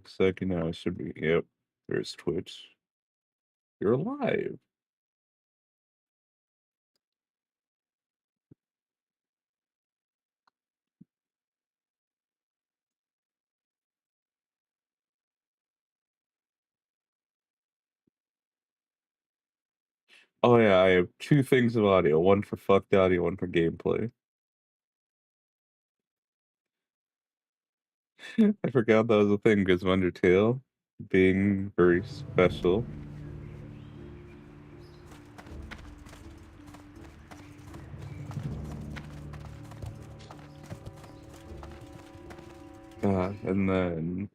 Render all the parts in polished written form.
second now. It should be. Yep. There's Twitch. You're live. Oh yeah, I have two things of audio. One for fucked audio, one for gameplay. I forgot that was a thing because of Undertale being very special. And then,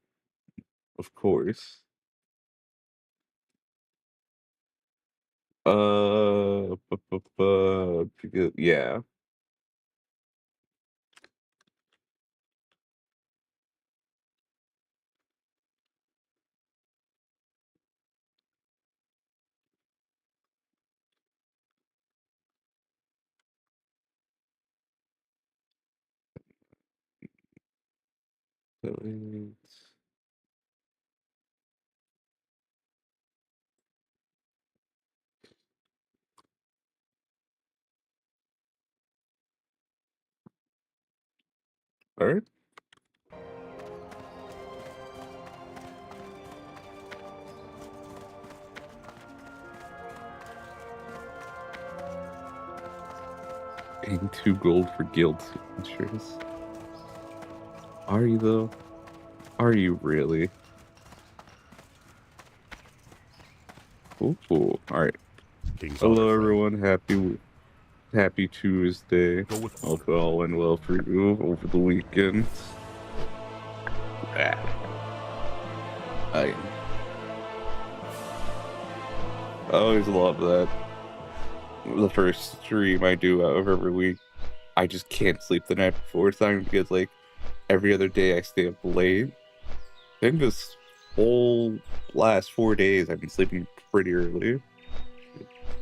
of course, yeah. Delete. All right. Paying 2 gold for guild signatures. Are you though? Are you really? Ooh, all right. Hello everyone. Happy Tuesday. Hope all went well for you over the weekend. I always love that. The first stream I do out of every week, I just can't sleep the night before. It's not even because like every other day I stay up late. I think this whole last 4 days I've been sleeping pretty early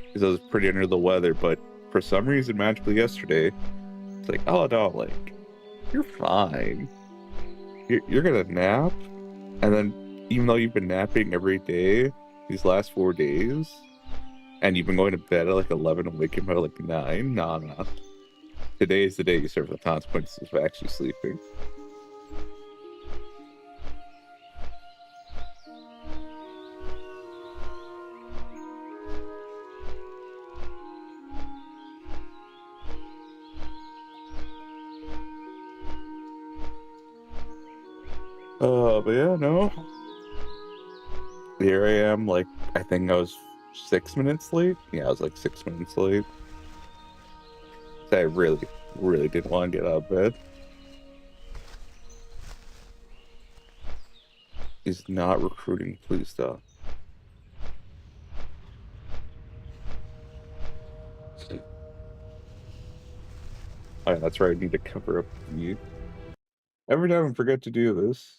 because I was pretty under the weather. But for some reason, magically yesterday, it's like, oh no, like you're fine. You're gonna nap, and then even though you've been napping every day these last 4 days, and you've been going to bed at like 11 and waking up at like 9, nah. Today is the day you suffer the consequences of actually sleeping. But yeah, no. Here I am, like, I think I was 6 minutes late. Yeah, I was like 6 minutes late. So I really didn't want to get out of bed. He's not recruiting, please stop. Oh yeah, that's right, I need to cover up the... Every time I forget to do this.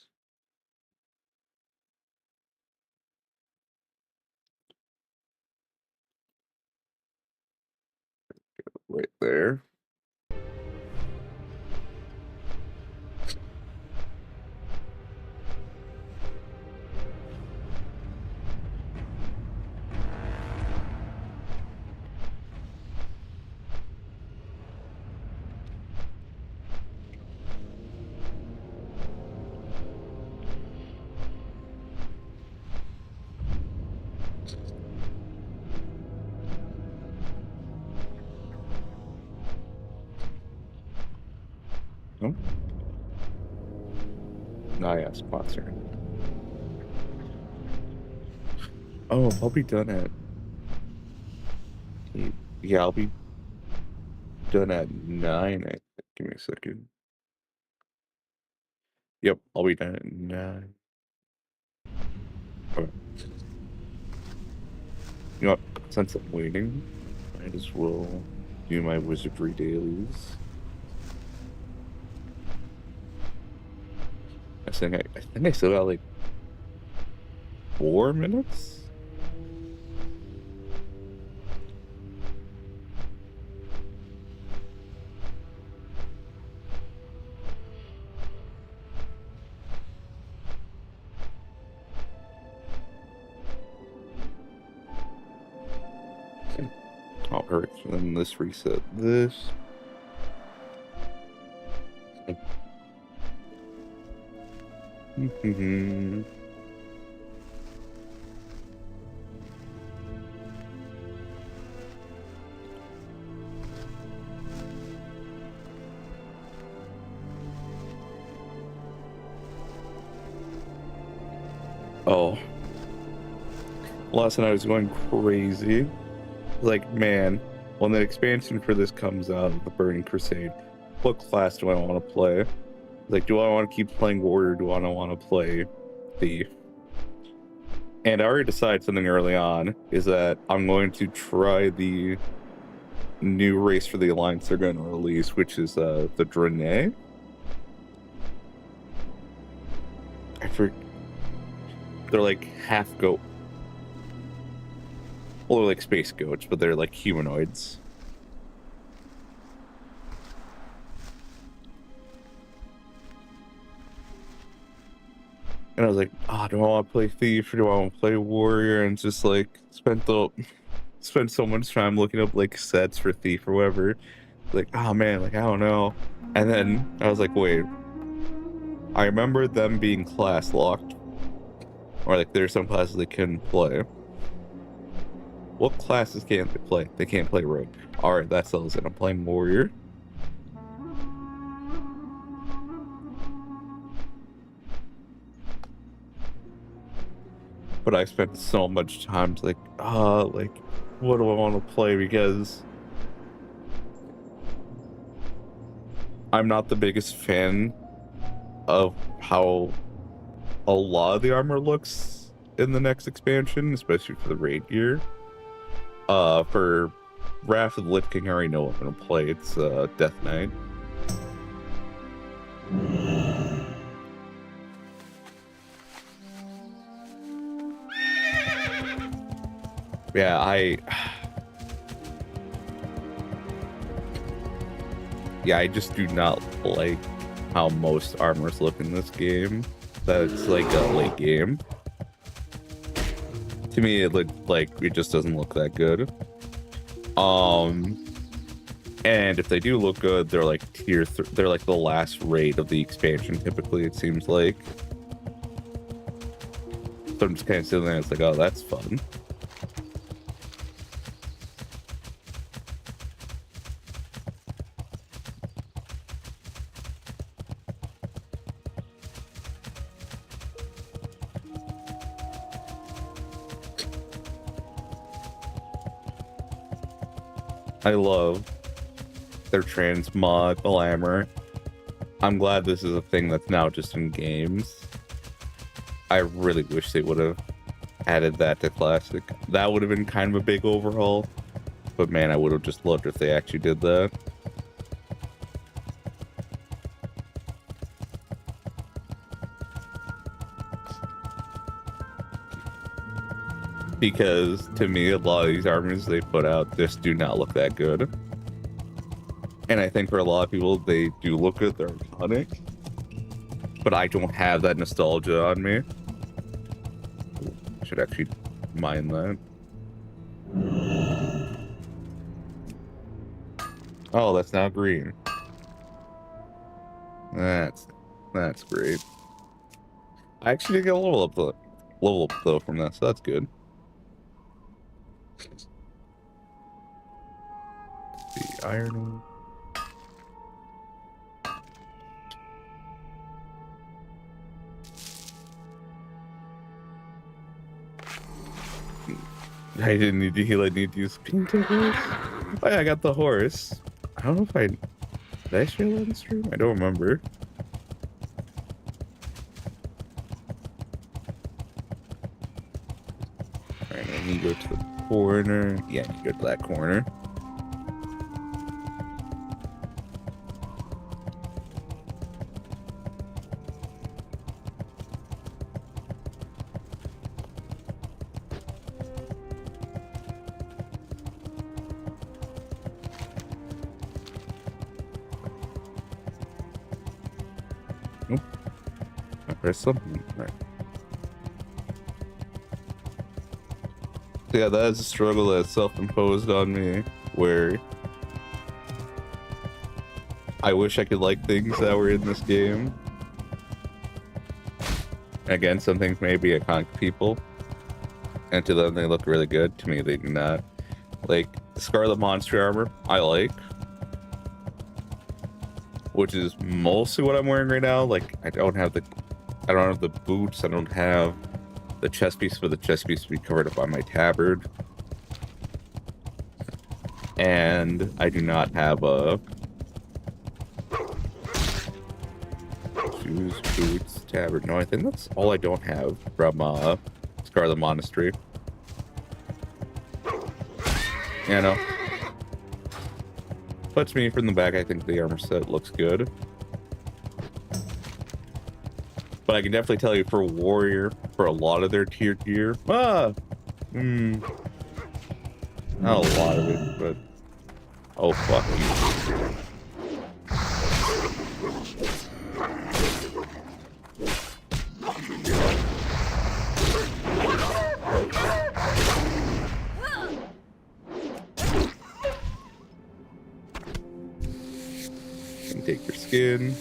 Right there. Oh. Nah, yeah, sponsor. Oh, I'll be done at... Yeah, I'll be done at 9, I think. Give me a second. Yep, I'll be done at 9. Okay. You know what? Since I'm waiting, I might as well do my wizardry dailies. I think I still got like 4 minutes. Alright, then let's reset this. Oh. Last night I was going crazy. Like, man, when the expansion for this comes out, the Burning Crusade, what class do I want to play? Like, do I want to keep playing Warrior? Do I want to play Thief? And I already decided something early on, is that I'm going to try the new race for the Alliance they're going to release, which is the Draenei. They're like half goat. Well, they're like space goats, but they're like humanoids. And I was like, oh, do I want to play Thief or do I want to play Warrior? And just like spent so much time looking up like sets for Thief or whatever. Like, oh man, like I don't know. And then I was like, wait. I remember them being class locked. Or like there's some classes they couldn't play. What classes can't they play? They can't play Rogue. Alright, that settles it. I'm playing Warrior. But I spent so much time to like, what do I want to play? Because I'm not the biggest fan of how a lot of the armor looks in the next expansion, especially for the raid gear. For Wrath of the Lich King, I already know what I'm gonna play. It's Death Knight. Yeah, I just do not like how most armors look in this game. That's like a late game. To me, it looked like it just doesn't look that good. And if they do look good, they're like they're like the last raid of the expansion. Typically, it seems like. So I'm just kind of sitting there. It's like, oh, that's fun. I love their transmog glamour. I'm glad this is a thing that's now just in games. I really wish they would have added that to Classic. That would have been kind of a big overhaul. But man, I would have just loved if they actually did that. Because to me, a lot of these armors they put out just do not look that good. And I think for a lot of people, they do look good, they're iconic. But I don't have that nostalgia on me. I should actually mind that. Oh, that's now green. That's great. I actually did get a level up though from that, so that's good. The iron. I didn't need to heal, I need to use pink horse. Oh yeah, I got the horse. I don't know if did I share that on stream? I don't remember. Alright, I need to go to the corner. Yeah, I need to go to that corner. There's something right. Yeah, that is a struggle that's self-imposed on me. where I wish I could like things that were in this game. Again, some things may be iconic to people, and to them they look really good. To me, they do not. Like Scarlet Monster armor, I like, which is mostly what I'm wearing right now. Like I don't have the boots. I don't have the chest piece for the chest piece to be covered up by my tabard, and I do not have a shoes, boots, tabard. No, I think that's all I don't have from Scarlet Monastery. You know. But to me, from the back, I think the armor set looks good. But I can definitely tell you for Warrior, for a lot of their tier gear, not a lot of it, but oh fuck you. Take your skin.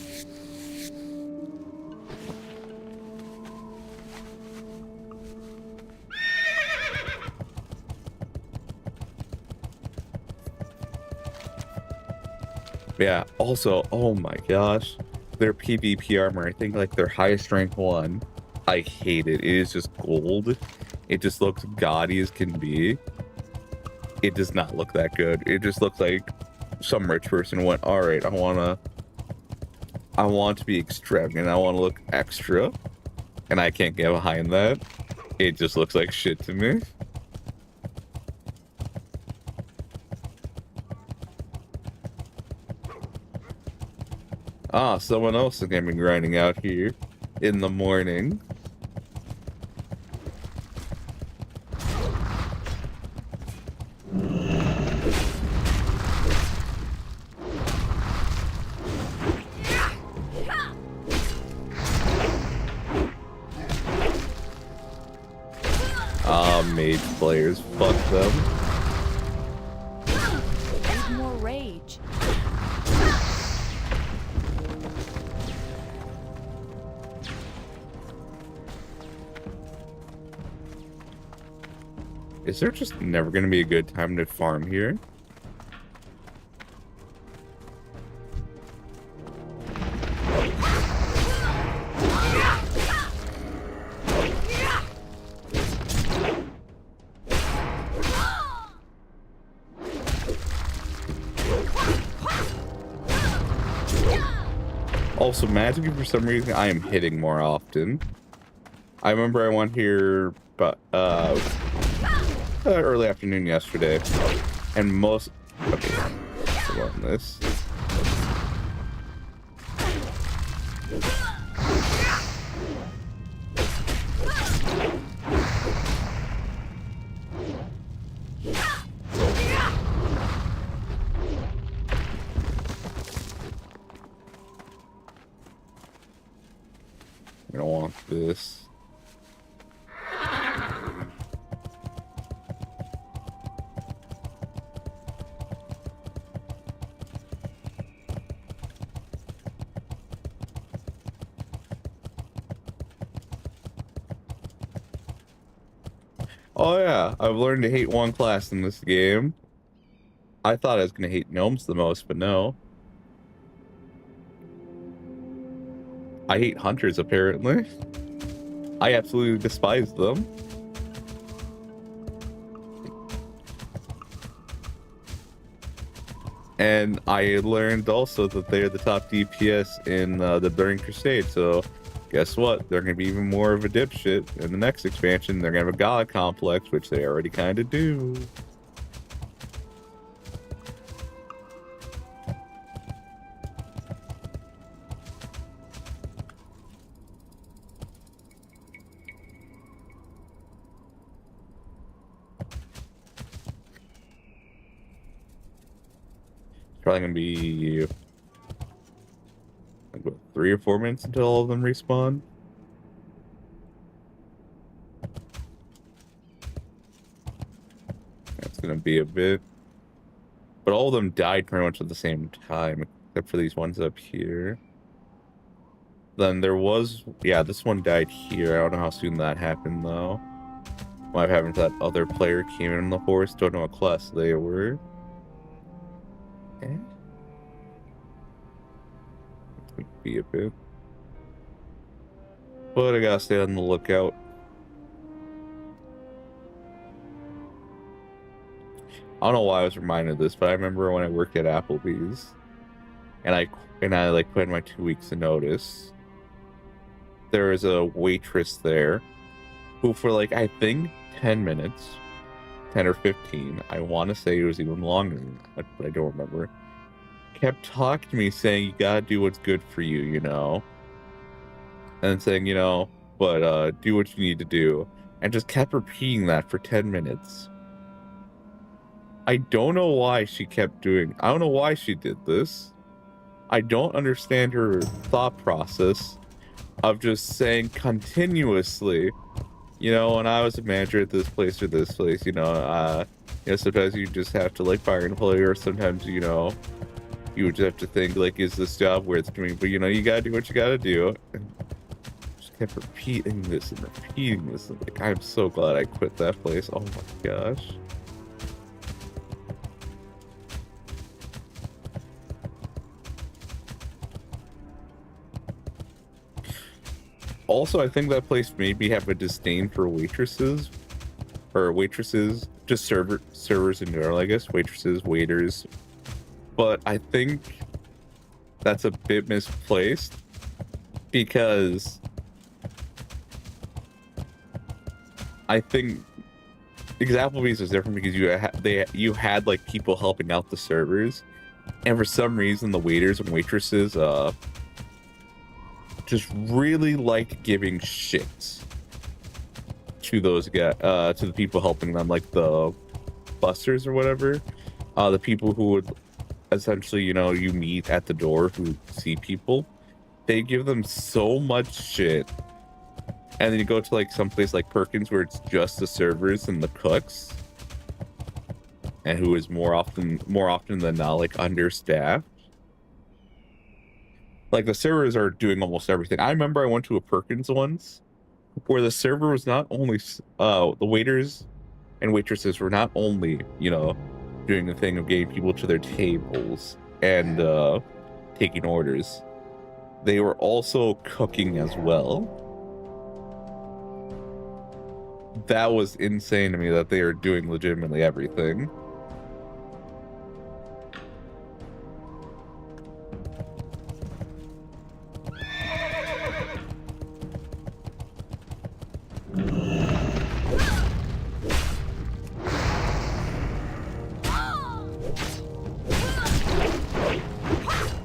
Yeah, also, oh my gosh, their PvP armor, I think like their highest rank one, I hate it. It is just gold. It just looks gaudy as can be. It does not look that good. It just looks like some rich person went, all right, I want to be extravagant. I want to look extra, and I can't get behind that. It just looks like shit to me. Ah, someone else is gonna be grinding out here in the morning. Mage players, fuck them. Need more rage. Is there just never gonna be a good time to farm here? Also, magically, for some reason, I am hitting more often. I remember I went here, but early afternoon yesterday, and most. Okay, hold on this. I don't want this. Oh yeah, I've learned to hate one class in this game. I thought I was gonna hate gnomes the most, but no. I hate hunters, apparently. I absolutely despise them. And I learned also that they're the top DPS in the Burning Crusade, so guess what? They're going to be even more of a dipshit in the next expansion. They're going to have a god complex, which they already kind of do. Probably gonna be like what, 3 or 4 minutes until all of them respawn. That's gonna be a bit. But all of them died pretty much at the same time, except for these ones up here. Then there was, yeah, this one died here. I don't know how soon that happened, though. What happened to that other player came in the forest? Don't know what class they were. Be a bit. But I gotta stay on the lookout. I don't know why I was reminded of this, but I remember when I worked at Applebee's, and I like put in my 2 weeks of notice. There was a waitress there, who for like I think 10 minutes, 10 or 15, I want to say it was even longer than that, but I don't remember. Kept talking to me saying you gotta do what's good for you, you know, and saying, you know, but do what you need to do, and just kept repeating that for 10 minutes. I don't know why she kept doing. I don't know why she did this. I don't understand her thought process of just saying continuously, you know, when I was a manager at this place or this place, you know, sometimes you just have to like fire an employee, or sometimes, you know, you would just have to think like, is this job worth doing? But you know, you gotta do what you gotta do. And just kept repeating this and repeating this. And, like, I'm so glad I quit that place. Oh my gosh. Also, I think that place maybe have a disdain for waitresses, just servers in general, I guess, waitresses, waiters. But I think that's a bit misplaced, because I think Applebee's is different because you had like people helping out the servers, and for some reason the waiters and waitresses just really liked giving shit to those guys, to the people helping them, like the busters or whatever, the people who would essentially, you know, you meet at the door who see people. They give them so much shit, and then you go to like someplace like Perkins where it's just the servers and the cooks, and who is more often than not like understaffed. Like, the servers are doing almost everything. I remember I went to a Perkins once where the server was not only, the waiters and waitresses were not only, you know, doing the thing of getting people to their tables and taking orders. They were also cooking as well. That was insane to me that they are doing legitimately everything.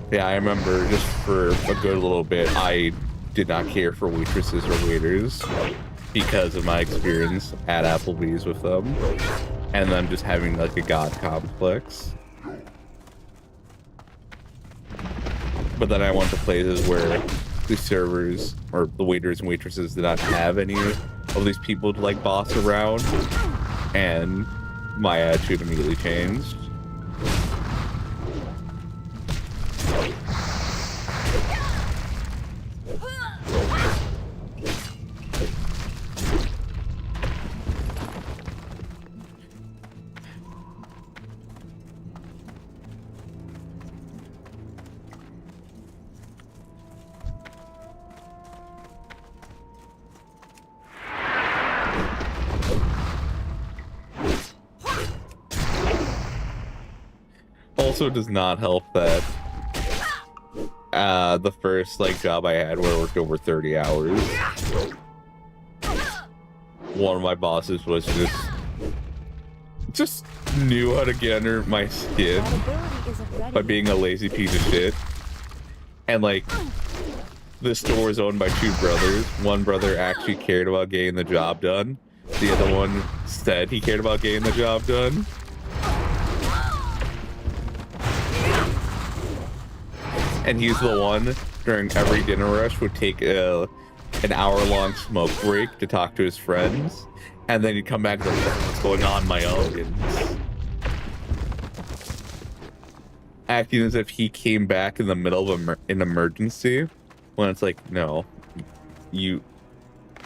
Yeah, I remember just for a good little bit, I did not care for waitresses or waiters because of my experience at Applebee's with them, and them just having like a god complex. But then I went to places where the servers or the waiters and waitresses did not have any of these people to like boss around, and my attitude immediately changed. Also does not help that the first like job I had where I worked over 30 hours, one of my bosses was just knew how to get under my skin by being a lazy piece of shit. And like, this store is owned by two brothers. One brother actually cared about getting the job done. The other one said he cared about getting the job done. And he's the one during every dinner rush would take an hour-long smoke break to talk to his friends, and then he'd come back and like, what's going on, my Elgins? acting as if he came back in the middle of an emergency, when it's like, no,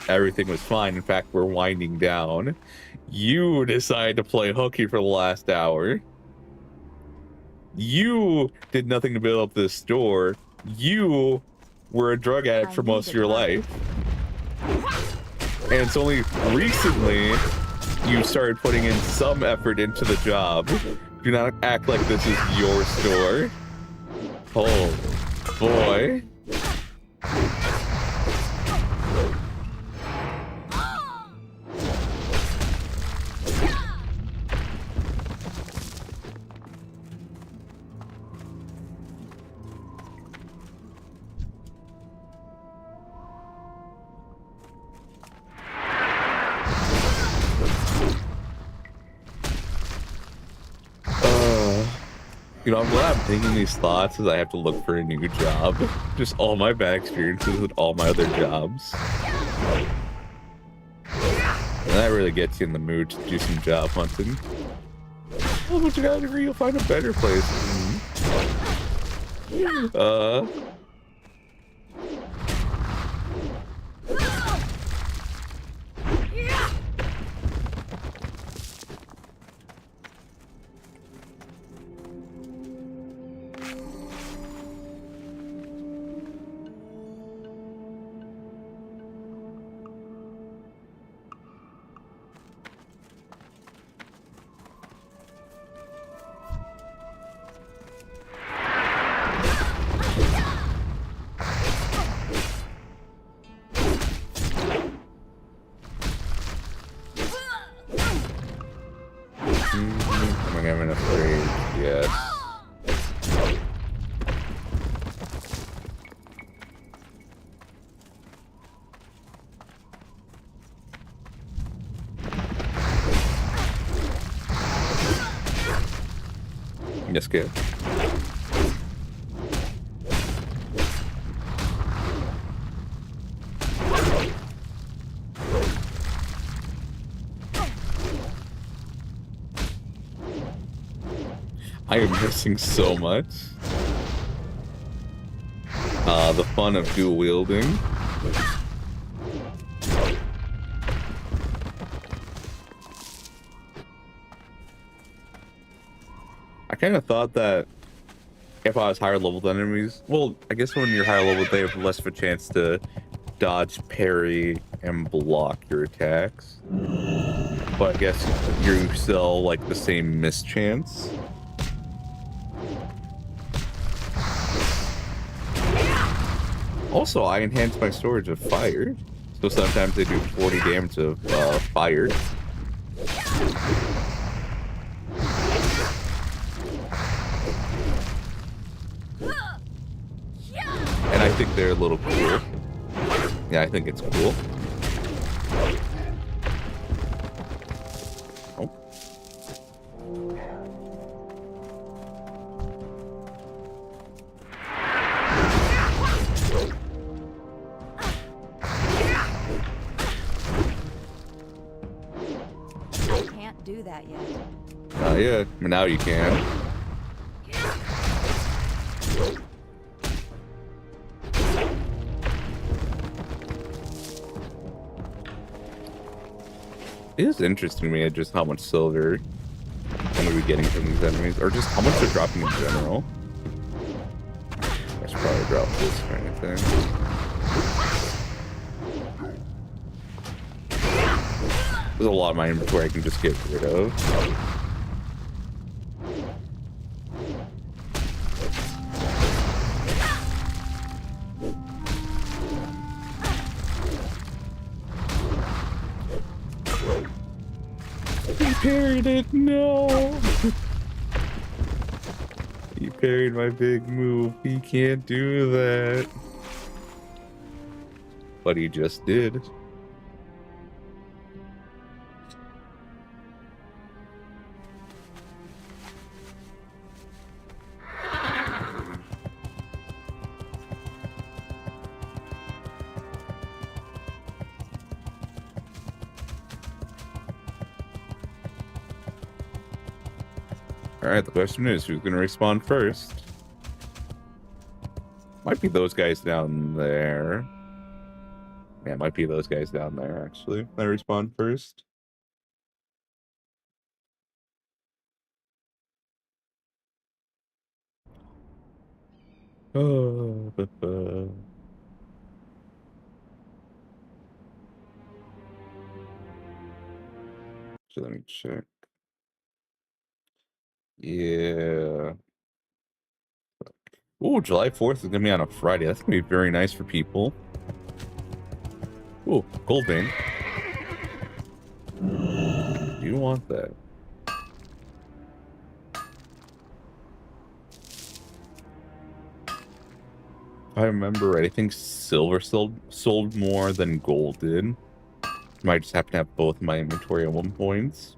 everything was fine. In fact, we're winding down. You decided to play hooky for the last hour. You did nothing to build up this store. You were a drug addict for most of your life. And it's only recently you started putting in some effort into the job. Do not act like this is your store. Oh, boy. You know, I'm glad I'm thinking these thoughts as I have to look for a new job. Just all my bad experiences with all my other jobs. And that really gets you in the mood to do some job hunting. Oh, but you got a degree, you'll find a better place. I'm afraid, yes. Yes, good. I am missing so much. The fun of dual wielding. I kind of thought that if I was higher level than enemies, well, I guess when you're higher level, they have less of a chance to dodge, parry, and block your attacks. But I guess you still like the same miss chance. Also, I enhance my storage of fire, so sometimes they do 40 damage of fire. And I think they're a little cool. Yeah, I think it's cool. Oh. Do that yet. Not yet, but now you can. It is interesting to me just how much silver I'm gonna be getting from these enemies, or just how much they're dropping in general. I should probably drop this or anything. There's a lot of my inventory I can just get rid of. He parried it, no! He parried my big move. He can't do that. But he just did. Alright, the question is, who's gonna respawn first? Might be those guys down there. Yeah, it might be those guys down there, actually. That respawn first. Oh, so let me check. Yeah. Ooh, July 4th is gonna be on a Friday. That's gonna be very nice for people. Ooh, gold vein. You want that? If I remember right, I think silver sold more than gold did. Might just happen to have both in my inventory at one point.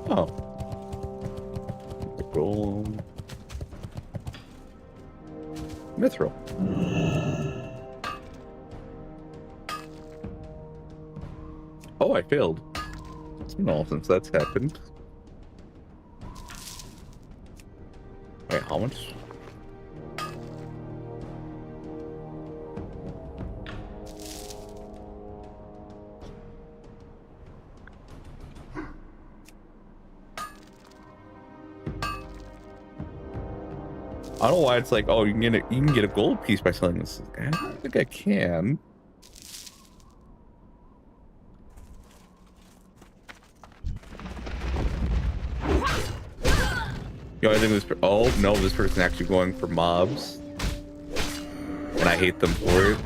Oh. The gold. Mithril. Oh, I failed. It's been all since that's happened. Wait, how much? I don't know why it's like, oh, you can get a gold piece by selling this. I don't think I can. Yo, I think this. Oh no, this person actually going for mobs, and I hate them for it.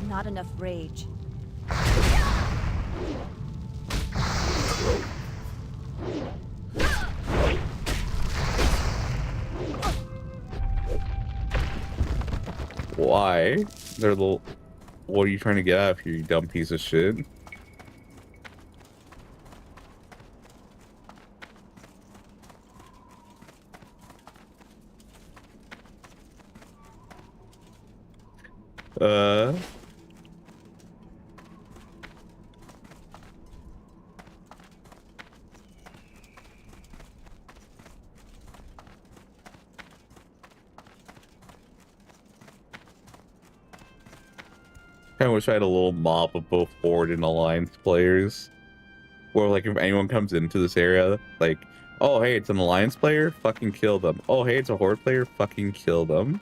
Not enough rage. Why? They're little. What are you trying to get out of here, you dumb piece of shit? I wish I had a little mob of both Horde and Alliance players. Where, like, if anyone comes into this area, like, oh, hey, it's an Alliance player, fucking kill them. Oh, hey, it's a Horde player, fucking kill them.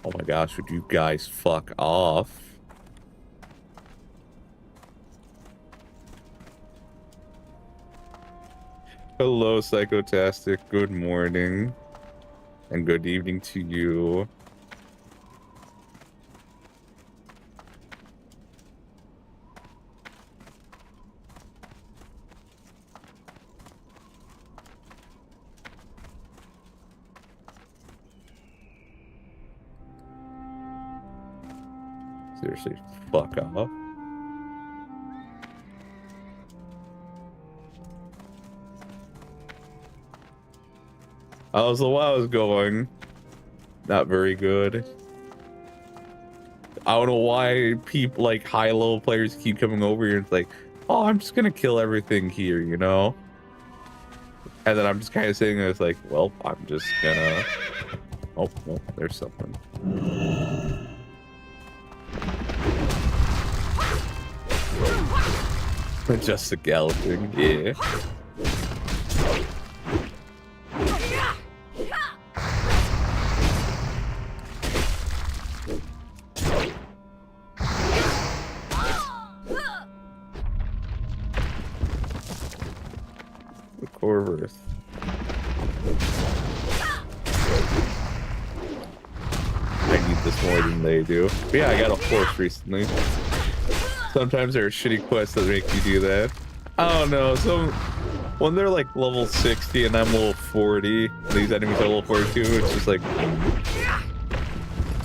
Oh my gosh, would you guys fuck off? Hello, Psychotastic. Good morning. And good evening to you. Seriously, fuck off. How's the WoW's going? Not very good. I don't know why people, like, high-level players keep coming over here and it's like, oh, I'm just gonna kill everything here, you know? And then I'm just kind of sitting there, it's like, well, I'm just gonna... Oh, well, there's something. Just a galloping, yeah. The Corvus. I need this more than they do. But yeah, I got a horse recently. Sometimes there are shitty quests that make you do that. I don't know. So when they're like level 60 and I'm level 40, these enemies are level 42. It's just like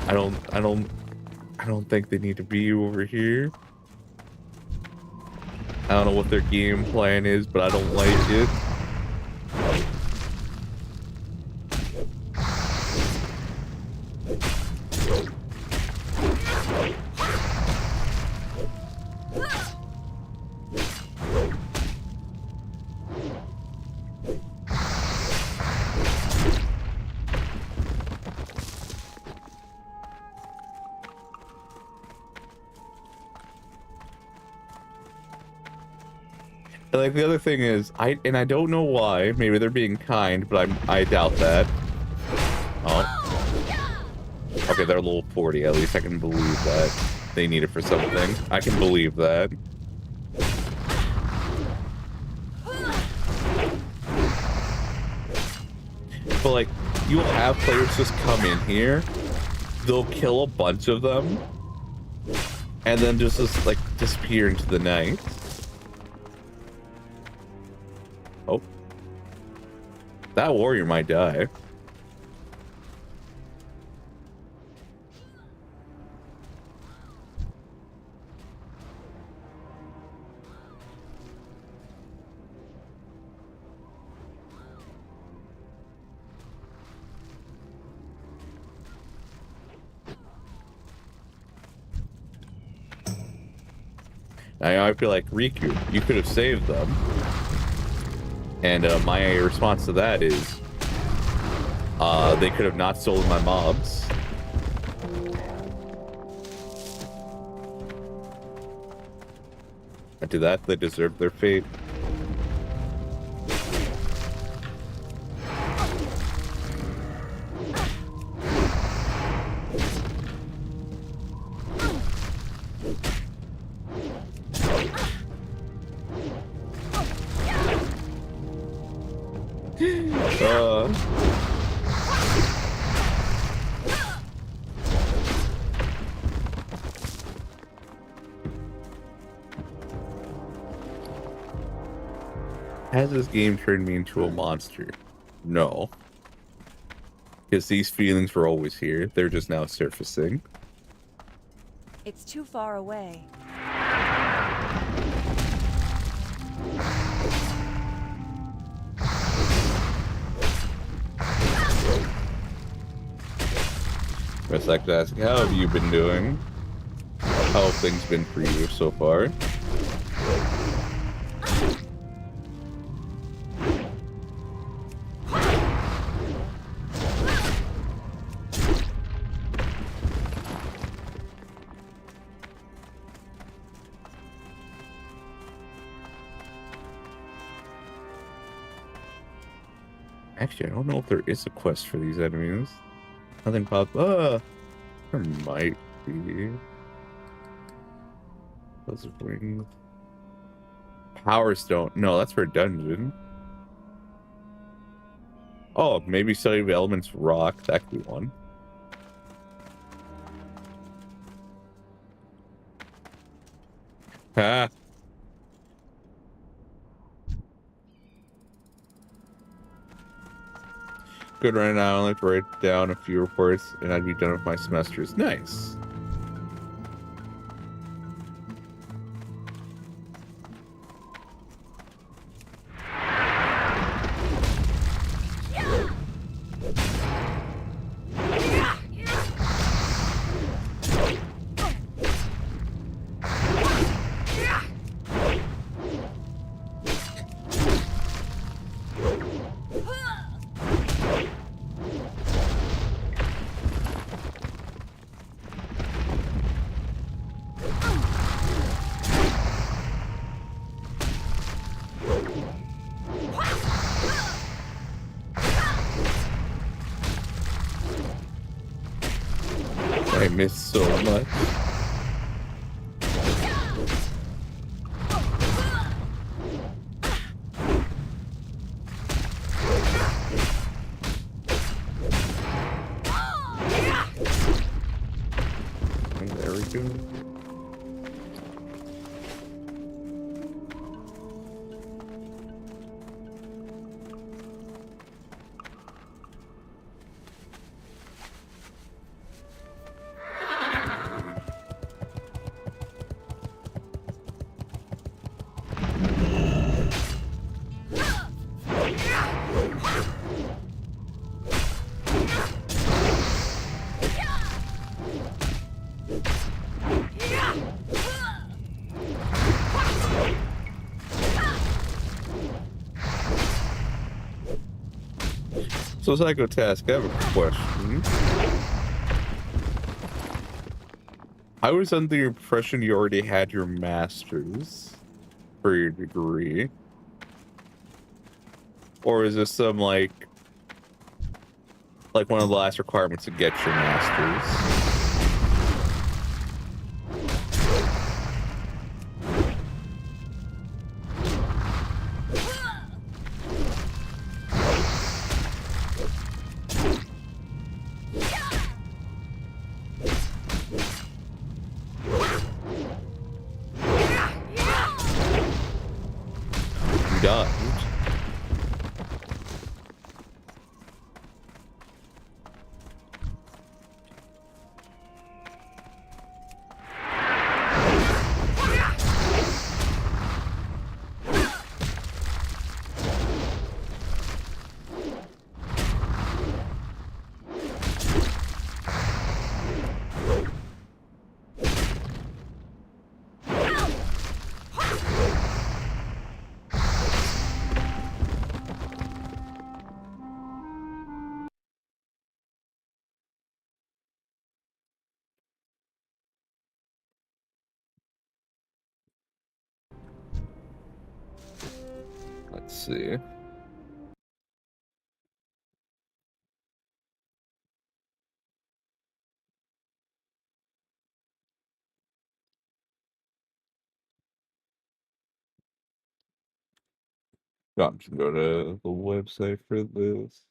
I don't think they need to be over here. I don't know what their game plan is, but I don't like it. Like the other thing is, I don't know why. Maybe they're being kind, but I doubt that. Oh, okay, they're level 40. At least I can believe that they need it for something. I can believe that. But like, you'll have players just come in here. They'll kill a bunch of them, and then just like disappear into the night. Oh. That warrior might die. I feel like, Rikku, you could have saved them. And my response to that is, they could have not stolen my mobs. After that, they deserve their fate. Has this game turned me into a monster? No. Because these feelings were always here. They're just now surfacing. It's too far away. I'd like to ask, how have you been doing? How have things been for you so far? Actually, I don't know if there is a quest for these enemies. Nothing popped. There might be. Those are wings. Power Stone. No, that's for a dungeon. Oh, maybe Study of Elements Rock. That could be one. Ha! Good right now. I only have to write down a few reports and I'd be done with my semesters. Nice. I missed so much. There we go. So Psycho Task, I have a question. I was under the impression you already had your master's for your degree. Or is this some like one of the last requirements to get your master's? Done. Let's see. I'm just gonna go to the website for this.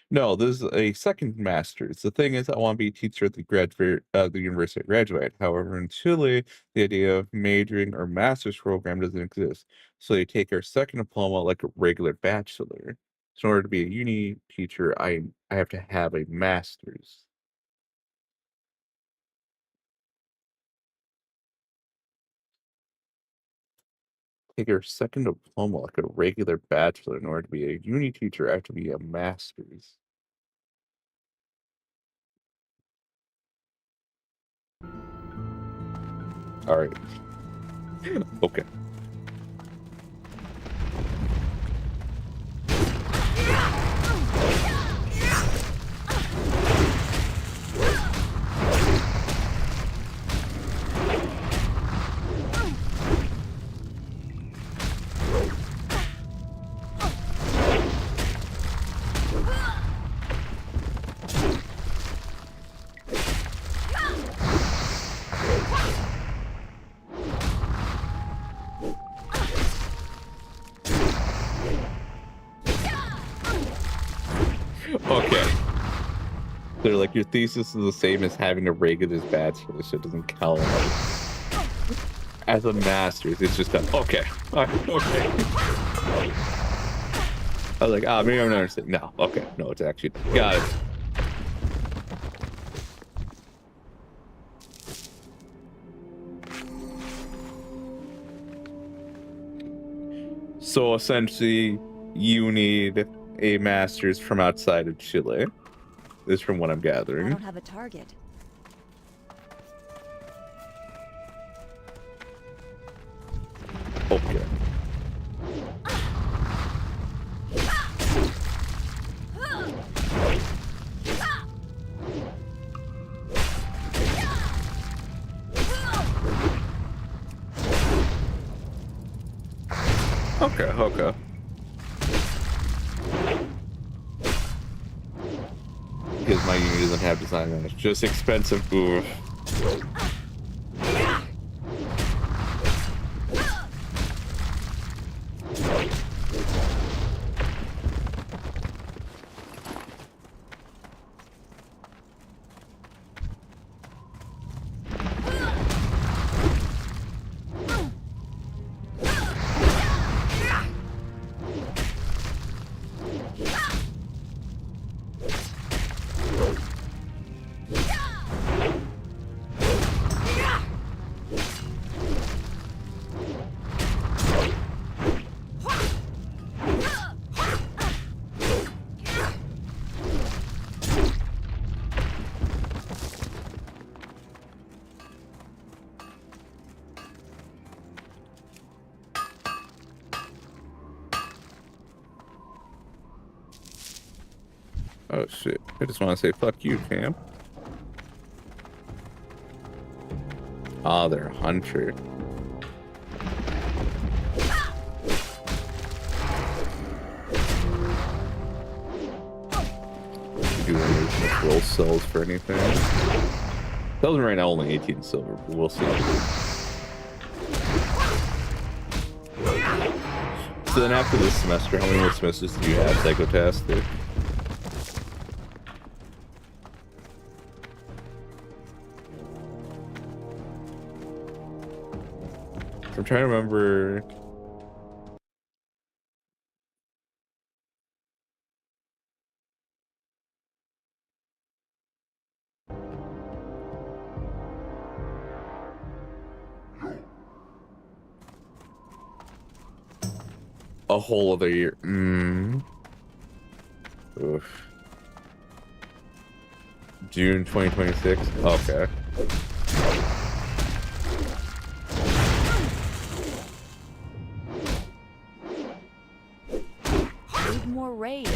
No, this is a second master's. The thing is, I want to be a teacher at the university I graduate. However, in Chile, the idea of majoring or master's program doesn't exist. So they take our second diploma like a regular bachelor. So in order to be a uni teacher, I have to have a master's. Take our second diploma like a regular bachelor. In order to be a uni teacher, I have to be a master's. All right. Okay. Okay. They're like, your thesis is the same as having a regular bachelor, so it doesn't count as a master's. It's just that, okay. Okay. I was like, maybe I'm not understanding. No, okay. No, it's actually, got it. So essentially, you need a master's from outside of Chile. This is from what I'm gathering. I don't have a target. Okay. Okay. Because my unit doesn't have design on it. It's just expensive. Ooh. shit. I just want to say fuck you, fam. Ah, they're a hunter. Do any roll cells for anything? Those right now only 18 silver, but we'll see. So then after this semester, how many more semesters do you have psychotastic? I'm trying to remember. A whole other year. Oof. June 2026. Okay. Need more rage.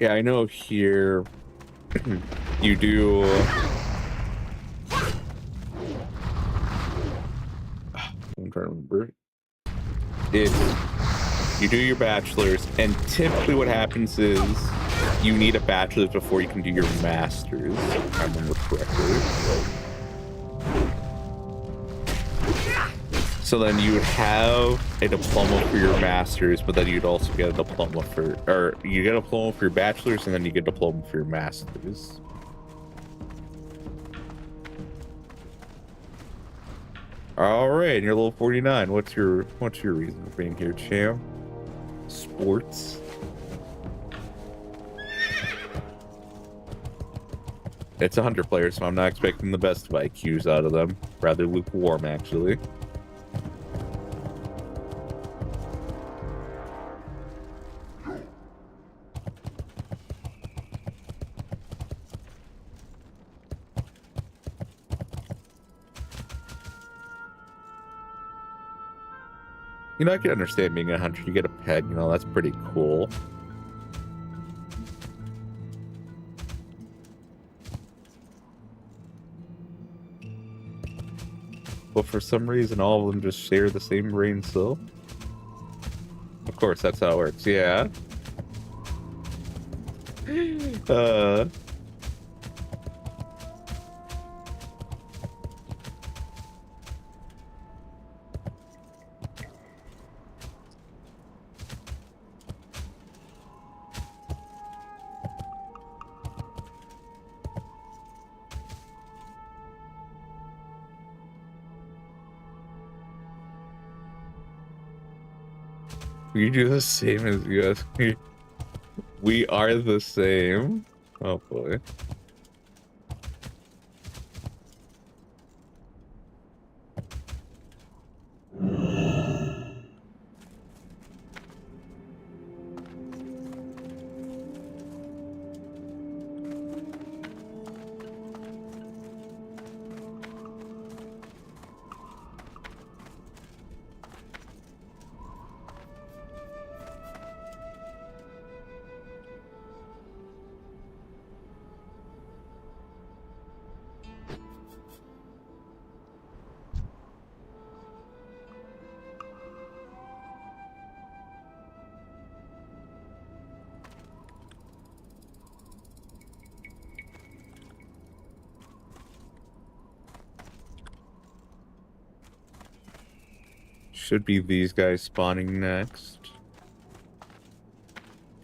Yeah, I know here you do. I'm trying to remember. You do your bachelor's, and typically what happens is you need a bachelor's before you can do your master's, if I remember correctly. So then you would have a diploma for your master's, but then you'd also get a diploma for, or you get a diploma for your bachelor's, and then you get a diploma for your master's. All right, and you're level 49. What's your reason for being here, champ? Sports. It's 100 players, so I'm not expecting the best of IQs out of them. Rather lukewarm, actually. You know, I can understand being a hunter. You get a pet, you know, that's pretty cool. But for some reason, all of them just share the same brain cell. Of course, that's how it works. Yeah. We do the same as you guys. We are the same. Oh boy. Should be these guys spawning next.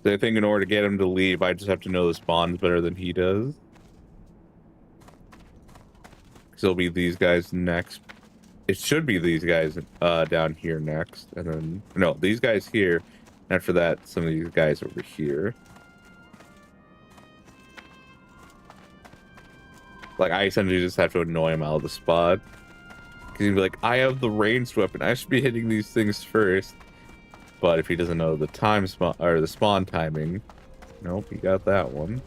I think in order to get him to leave, I just have to know the spawns better than he does. So it'll be these guys next. It should be these guys down here next. And then, no, these guys here. After that, some of these guys over here. Like, I essentially just have to annoy him out of the spot. Because he'd be like, I have the ranged weapon. I should be hitting these things first. But if he doesn't know the time spawn or the spawn timing, nope, he got that one.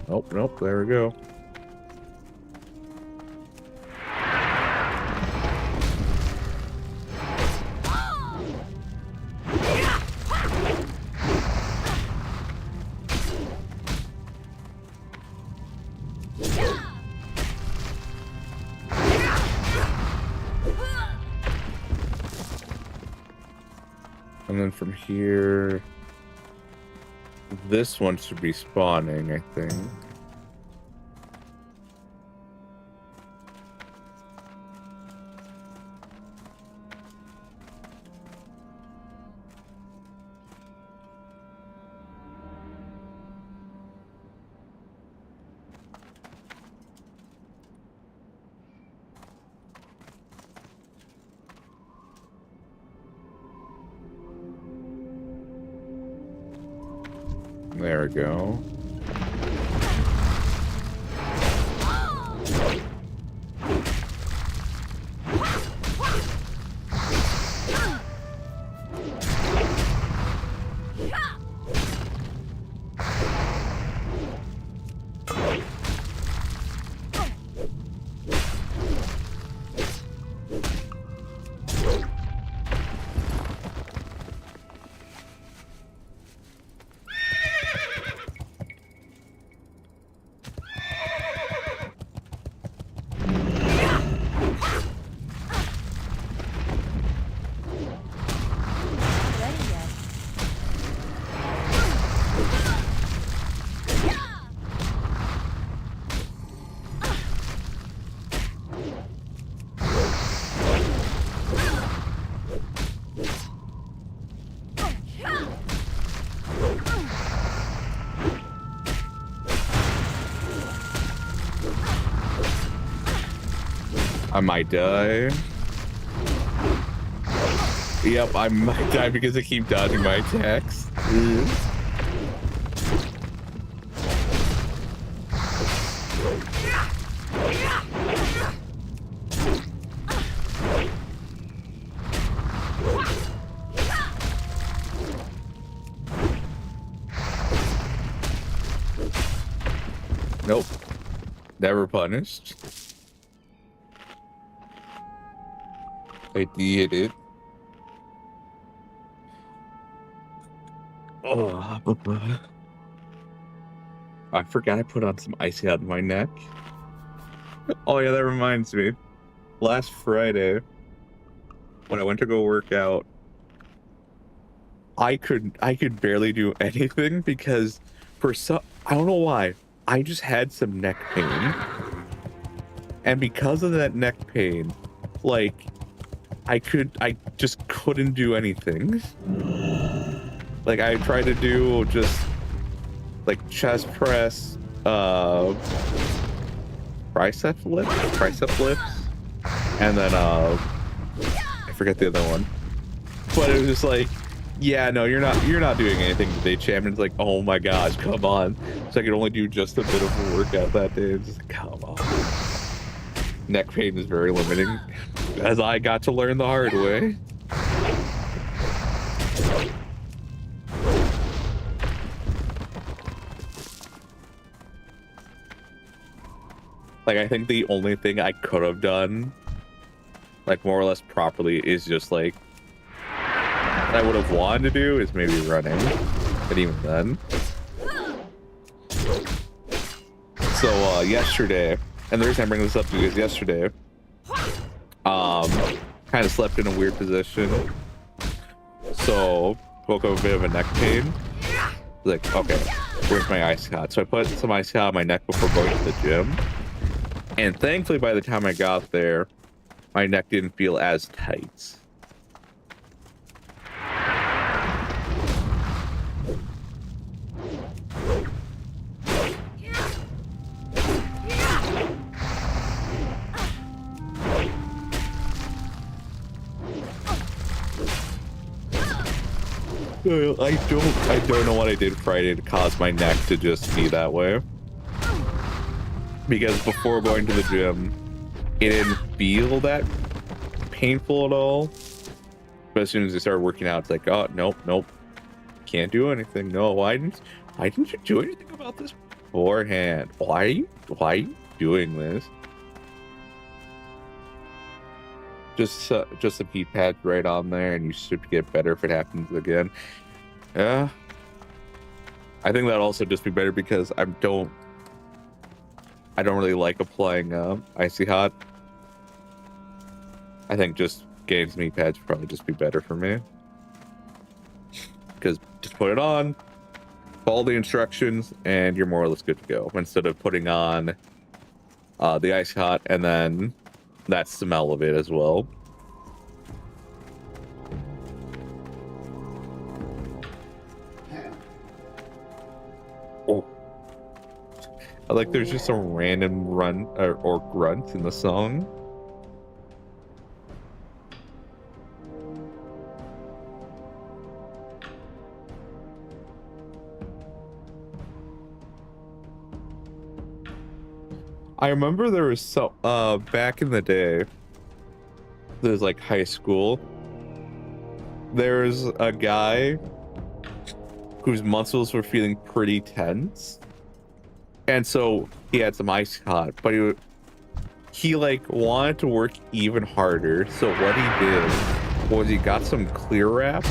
Nope, nope, there we go. And then from here, this one should be spawning, I think. There we go. I might die. Yep, I might die because I keep dodging my attacks. Nope. Never punished. I did it. Oh, I forgot I put on some ice on my neck. Oh yeah, that reminds me. Last Friday, when I went to go work out, I could barely do anything because I don't know why. I just had some neck pain. And because of that neck pain, like I just couldn't do anything. Like I tried to do just like chest press, tricep lifts, and then I forget the other one. But it was just like, yeah, no, you're not doing anything today, champ. And it's like, oh my gosh, come on. So I could only do just a bit of a workout that day. It's just like, come on. neck pain is very limiting, as I got to learn the hard way. Like, I think the only thing I could have done, like, more or less properly is just, like, that I would have wanted to do is maybe running. But even then. So, yesterday, and the reason I bring this up is yesterday, kind of slept in a weird position. So, woke up a bit of a neck pain. Like, okay, where's my ice hot? So I put some ice hot on my neck before going to the gym. And thankfully, by the time I got there, my neck didn't feel as tight. I don't know what I did Friday to cause my neck to just be that way. Because before going to the gym, it didn't feel that painful at all. But as soon as I started working out, it's like, oh, nope, can't do anything. No, why didn't you do anything about this beforehand? Why are you doing this? Just some heat pads right on there, and you should get better if it happens again. Yeah, I think that'd also just be better because I don't really like applying icy hot. I think just getting some heat pads would probably just be better for me. Because just put it on, follow the instructions, and you're more or less good to go. Instead of putting on the ice hot and then that smell of it as well. Oh, like there's just some random run or grunt in the song. I remember there was back in the day, there's like high school, there's a guy whose muscles were feeling pretty tense, and so he had some ice hot, but he like wanted to work even harder. So what he did was he got some clear wrap.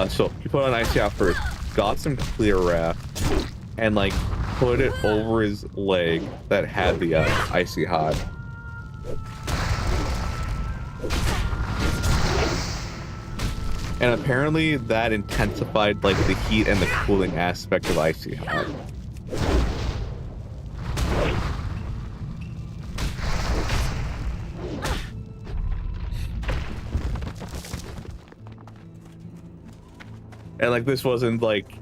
So he put on ice hot first, got some clear wrap, and like put it over his leg that had the icy hot. And apparently that intensified like the heat and the cooling aspect of icy hot. And like this wasn't like,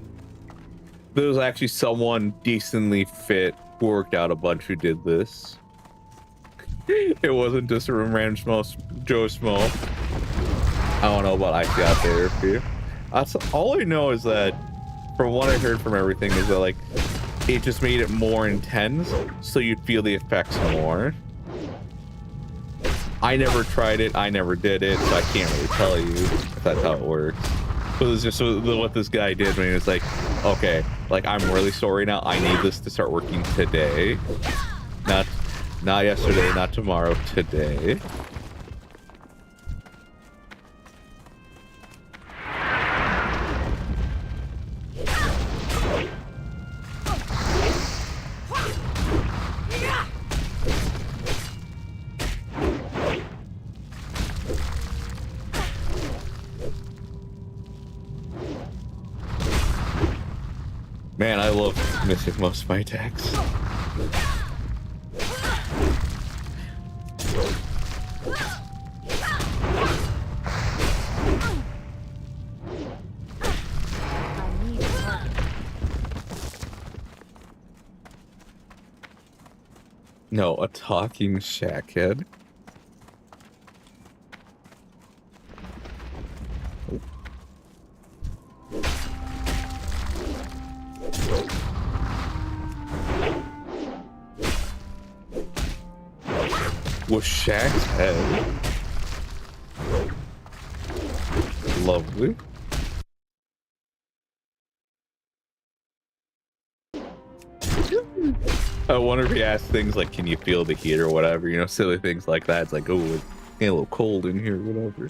there was actually someone decently fit who worked out a bunch who did this. It wasn't just a random Joe Schmo. I don't know about icy hot therapy. That's all I know is that from what I heard from everything is that like it just made it more intense, so you'd feel the effects more. I never tried it, I never did it, so I can't really tell you if that's how it works. But it's just what this guy did when he was like, okay, like I'm really sorry now, I need this to start working today. Not yesterday, not tomorrow, today. Man, I love missing most of my attacks. No, a talking shackhead. Was Shaq's head. Lovely. I wonder if he asked things like, can you feel the heat or whatever, you know, silly things like that. It's like, oh, it's getting a little cold in here, whatever.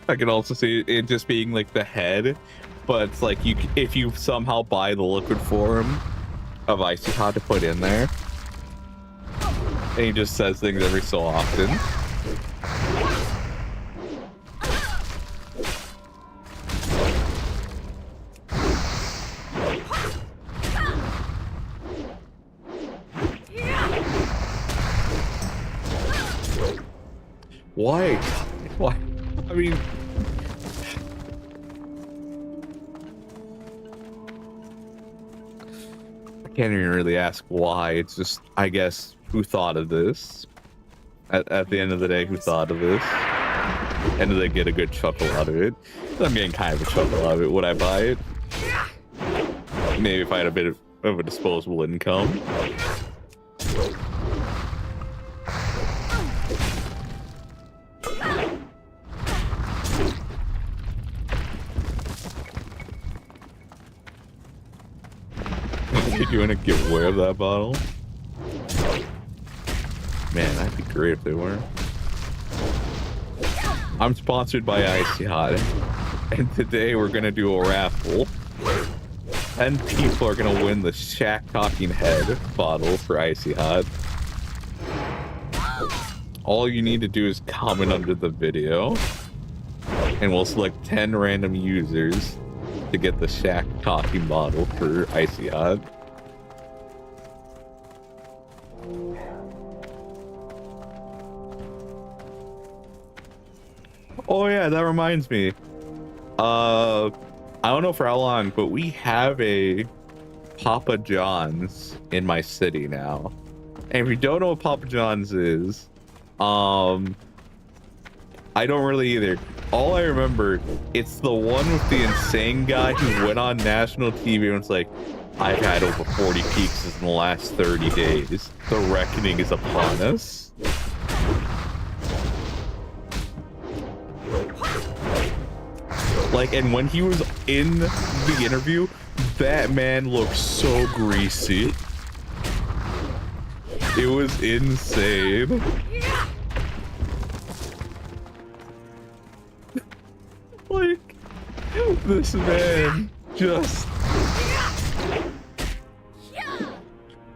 I can also see it just being like the head, but it's like if you somehow buy the liquid form of Icy Hot to put in there, and he just says things every so often. Why? Why? I mean, I can't even really ask why. It's just, I guess, who thought of this? At the end of the day, who thought of this? And do they get a good chuckle out of it? I'm getting kind of a chuckle out of it. Would I buy it? Maybe if I had a bit of a disposable income. Are you doing a giveaway of that bottle? Man, that'd be great if they were. I'm sponsored by Icy Hot, and today we're gonna do a raffle. 10 people are gonna win the Shaq Talking Head bottle for Icy Hot. All you need to do is comment under the video, and we'll select 10 random users to get the Shaq Talking bottle for Icy Hot. Oh yeah, that reminds me. I don't know for how long, but we have a Papa John's in my city now. And if you don't know what Papa John's is, I don't really either. All I remember, it's the one with the insane guy who went on national TV and was like, I've had over 40 pizzas in the last 30 days. The reckoning is upon us. Like, and when he was in the interview, that man looked so greasy. It was insane. Like, this man just...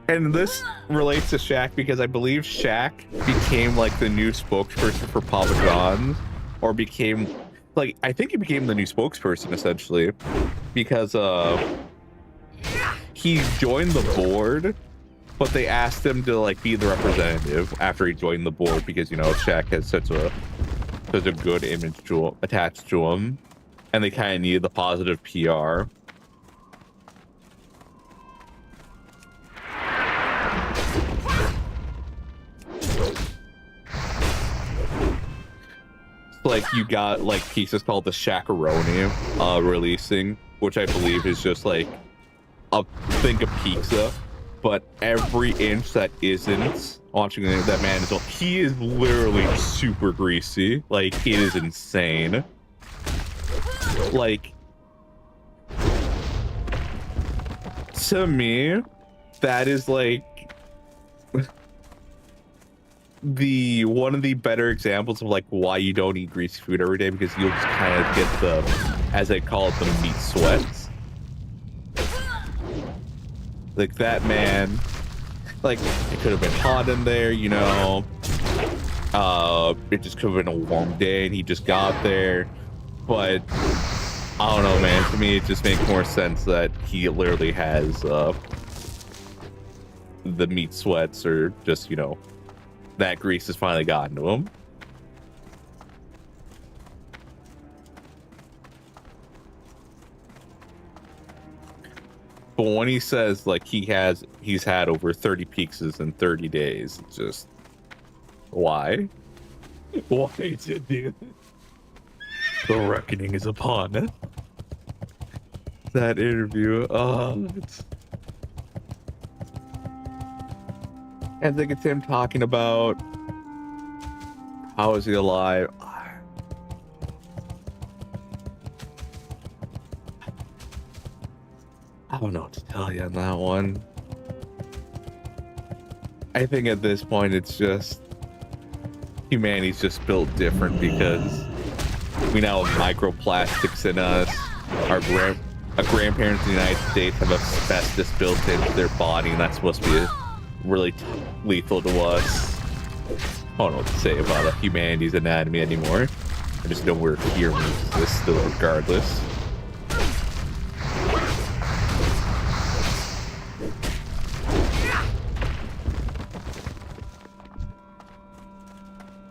And this relates to Shaq because I believe Shaq became like the new spokesperson for Papa John's, or became... Like, I think he became the new spokesperson essentially because he joined the board, but they asked him to like be the representative after he joined the board because, you know, Shaq has such a good image attached to him, and they kind of needed the positive PR. Like, you got like pieces called the Shaq-a-roni releasing, which I believe is just like a pizza, but every inch that isn't watching that man is, he is literally super greasy. Like, it is insane. Like, to me, that is like the one of the better examples of like why you don't eat greasy food every day, because you'll just kind of get the, as they call it, the meat sweats. Like, that man, like, it could have been hot in there, you know, it just could have been a warm day and he just got there, but I don't know, man, to me it just makes more sense that he literally has the meat sweats, or just, you know, that grease has finally gotten to him. But when he says like he's had over 30 pizzas in 30 days, it's just, why? Why did you do this? The reckoning is upon us. That interview. I think it's him talking about how is he alive. I don't know what to tell you on that one. I think at this point it's just humanity's just built different because we now have microplastics in us. Our grandparents in the United States have asbestos built into their body, and that's supposed to be really lethal to us. I don't know what to say about humanity's anatomy anymore. I just know we're here still regardless.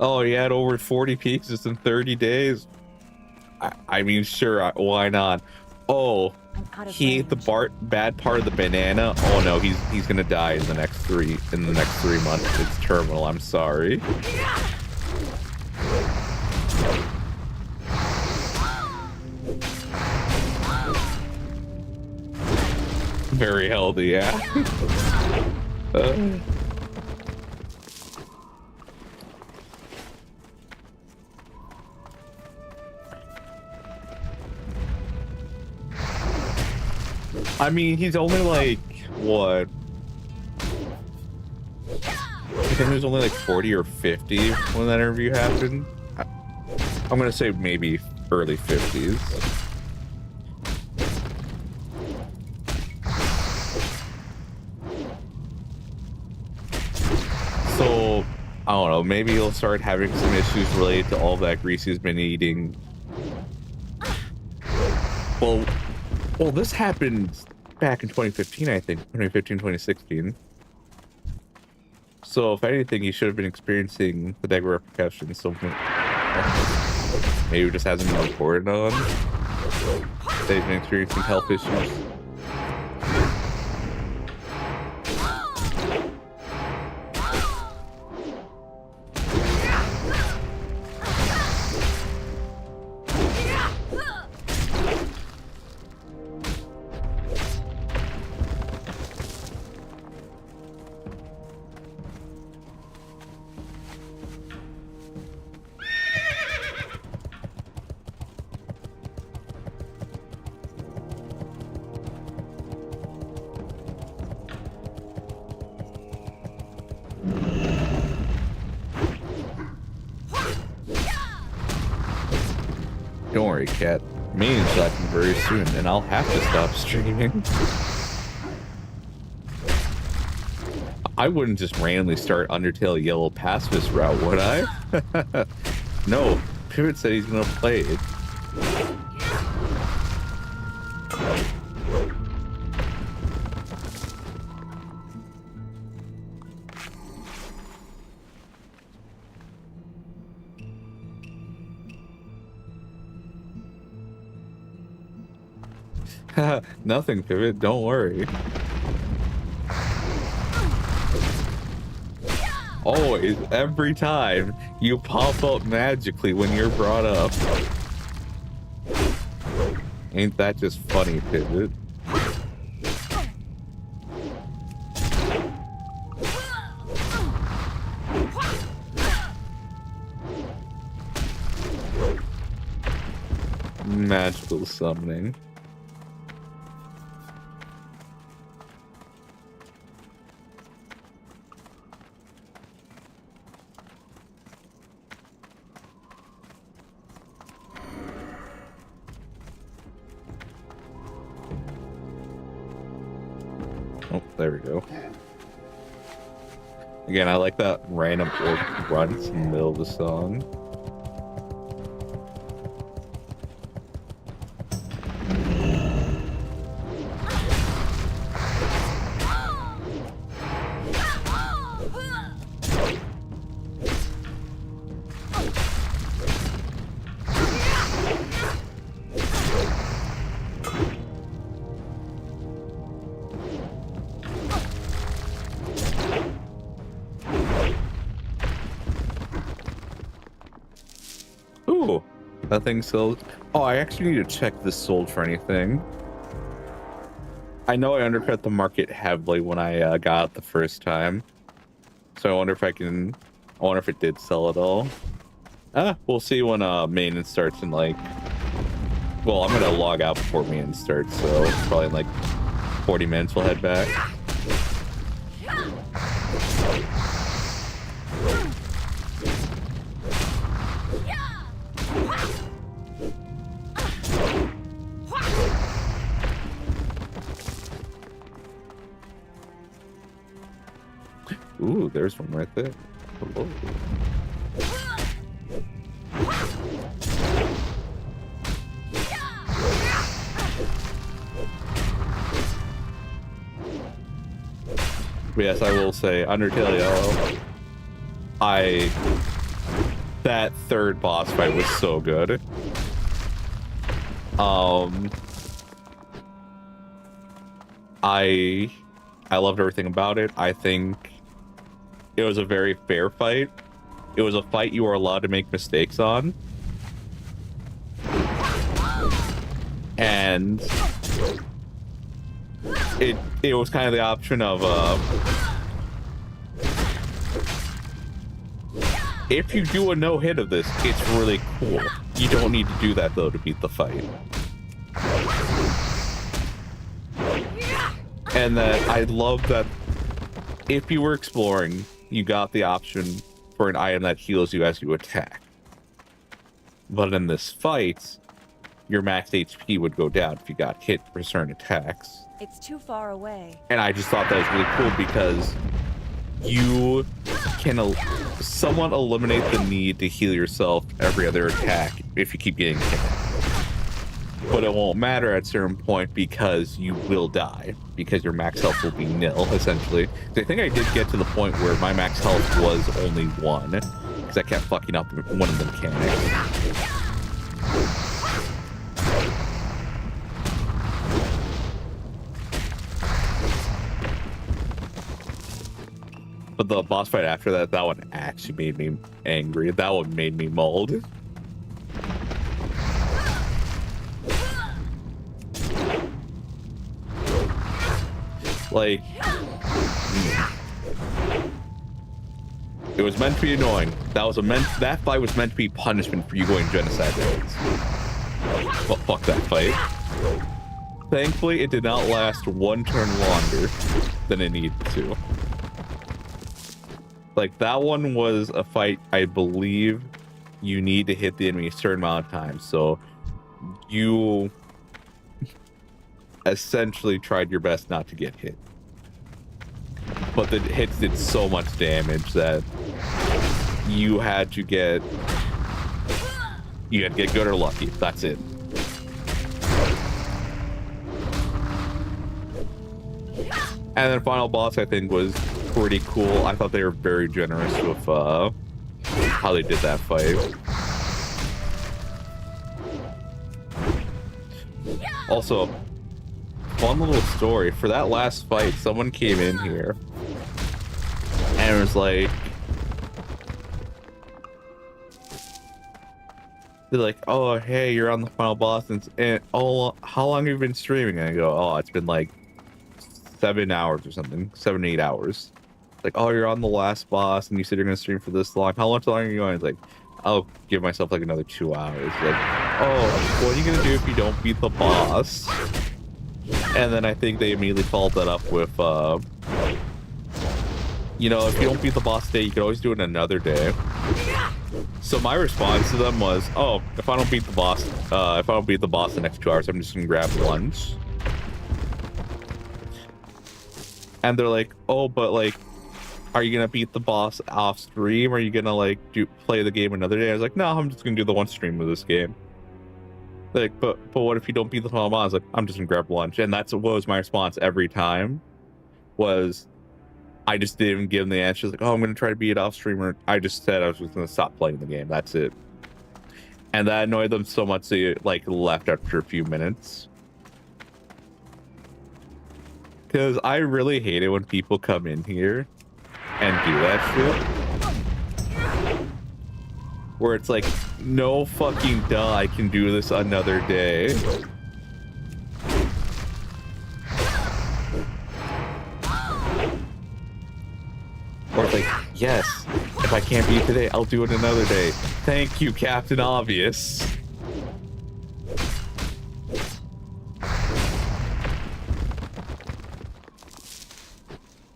Oh, he had over 40 pieces in 30 days. I mean, sure, why not? Oh, he ate the bad part of the banana. Oh no, he's gonna die in the next 3 months. It's terminal. I'm sorry. Very healthy, yeah. I mean, he's only like, what? I think he was only like 40 or 50 when that interview happened. I'm gonna say maybe early 50s. So, I don't know, maybe he'll start having some issues related to all that grease he's been eating. Well, this happened back in 2015, I think. 2015, 2016. So, if anything, he should have been experiencing the negative repercussions. So, maybe it just hasn't been reported on that he's been experiencing health issues. Don't worry, Cat. Means that very soon, and I'll have to stop streaming. I wouldn't just randomly start Undertale Yellow Pacifist route, would I? No, Pivot said he's gonna play it. Nothing, Pivot, don't worry. Always, every time, you pop up magically when you're brought up. Ain't that just funny, Pivot? Magical summoning. Oh, there we go. Again, I like that random orc runs in the middle of the song. That thing sold. Oh, I actually need to check if this sold for anything. I know I undercut the market heavily when I got it the first time. So I wonder if I can... I wonder if it did sell at all. We'll see when maintenance starts in like... Well, I'm gonna log out before maintenance starts, so probably in like 40 minutes we'll head back. Ooh, there's one right there. Hello. But yes, I will say, Undertale Yellow, that third boss fight was so good. I loved everything about it. I think it was a very fair fight. It was a fight you were allowed to make mistakes on. And it was kind of the option of if you do a no-hit of this, it's really cool. You don't need to do that though to beat the fight. And that I love that if you were exploring, you got the option for an item that heals you as you attack. But in this fight, your max HP would go down if you got hit for certain attacks. It's too far away. And I just thought that was really cool because you can somewhat eliminate the need to heal yourself every other attack if you keep getting hit. But it won't matter at a certain point because you will die, because your max health will be nil, essentially. So I think I did get to the point where my max health was only 1, because I kept fucking up one of the mechanics. But the boss fight after that, that one actually made me angry. That one made me mauled. Like, it was meant to be annoying. That fight was meant to be punishment for you going genocide raids. Well, fuck that fight. Thankfully, it did not last one turn longer than it needed to. Like, that one was a fight, I believe, you need to hit the enemy a certain amount of times. So, you essentially tried your best not to get hit. But the hits did so much damage that you had to get good or lucky. That's it. And then final boss, I think, was pretty cool. I thought they were very generous with how they did that fight. Also, fun little story. For that last fight, someone came in here and was like, they're like, oh, hey, you're on the final boss, and oh, how long have you been streaming? And I go, oh, it's been like 7 hours or something, 7 8 hours. Like, oh, you're on the last boss, and you said you're gonna stream for this long. How much longer are you going? It's like, I'll give myself like another 2 hours. Like, oh, what are you gonna do if you don't beat the boss? And then I think they immediately followed that up with, you know, if you don't beat the boss today, you can always do it another day. So my response to them was, oh, if I don't beat the boss, the next 2 hours, I'm just gonna grab lunch. And they're like, oh, but like, are you gonna beat the boss off stream? Or are you gonna like play the game another day? I was like, no, I'm just gonna do the one stream of this game. Like, but what if you don't beat the final boss? Like, I'm just gonna grab lunch. And that's what was my response every time. Was I just didn't even give them the answer. Like, oh, I'm gonna try to beat it off stream. Or I just said I was just gonna stop playing the game. That's it. And that annoyed them so much they like left after a few minutes. Because I really hate it when people come in here and do that shit. where it's like, no fucking duh, I can do this another day. Or it's like, yes, if I can't beat today, I'll do it another day. Thank you, Captain Obvious.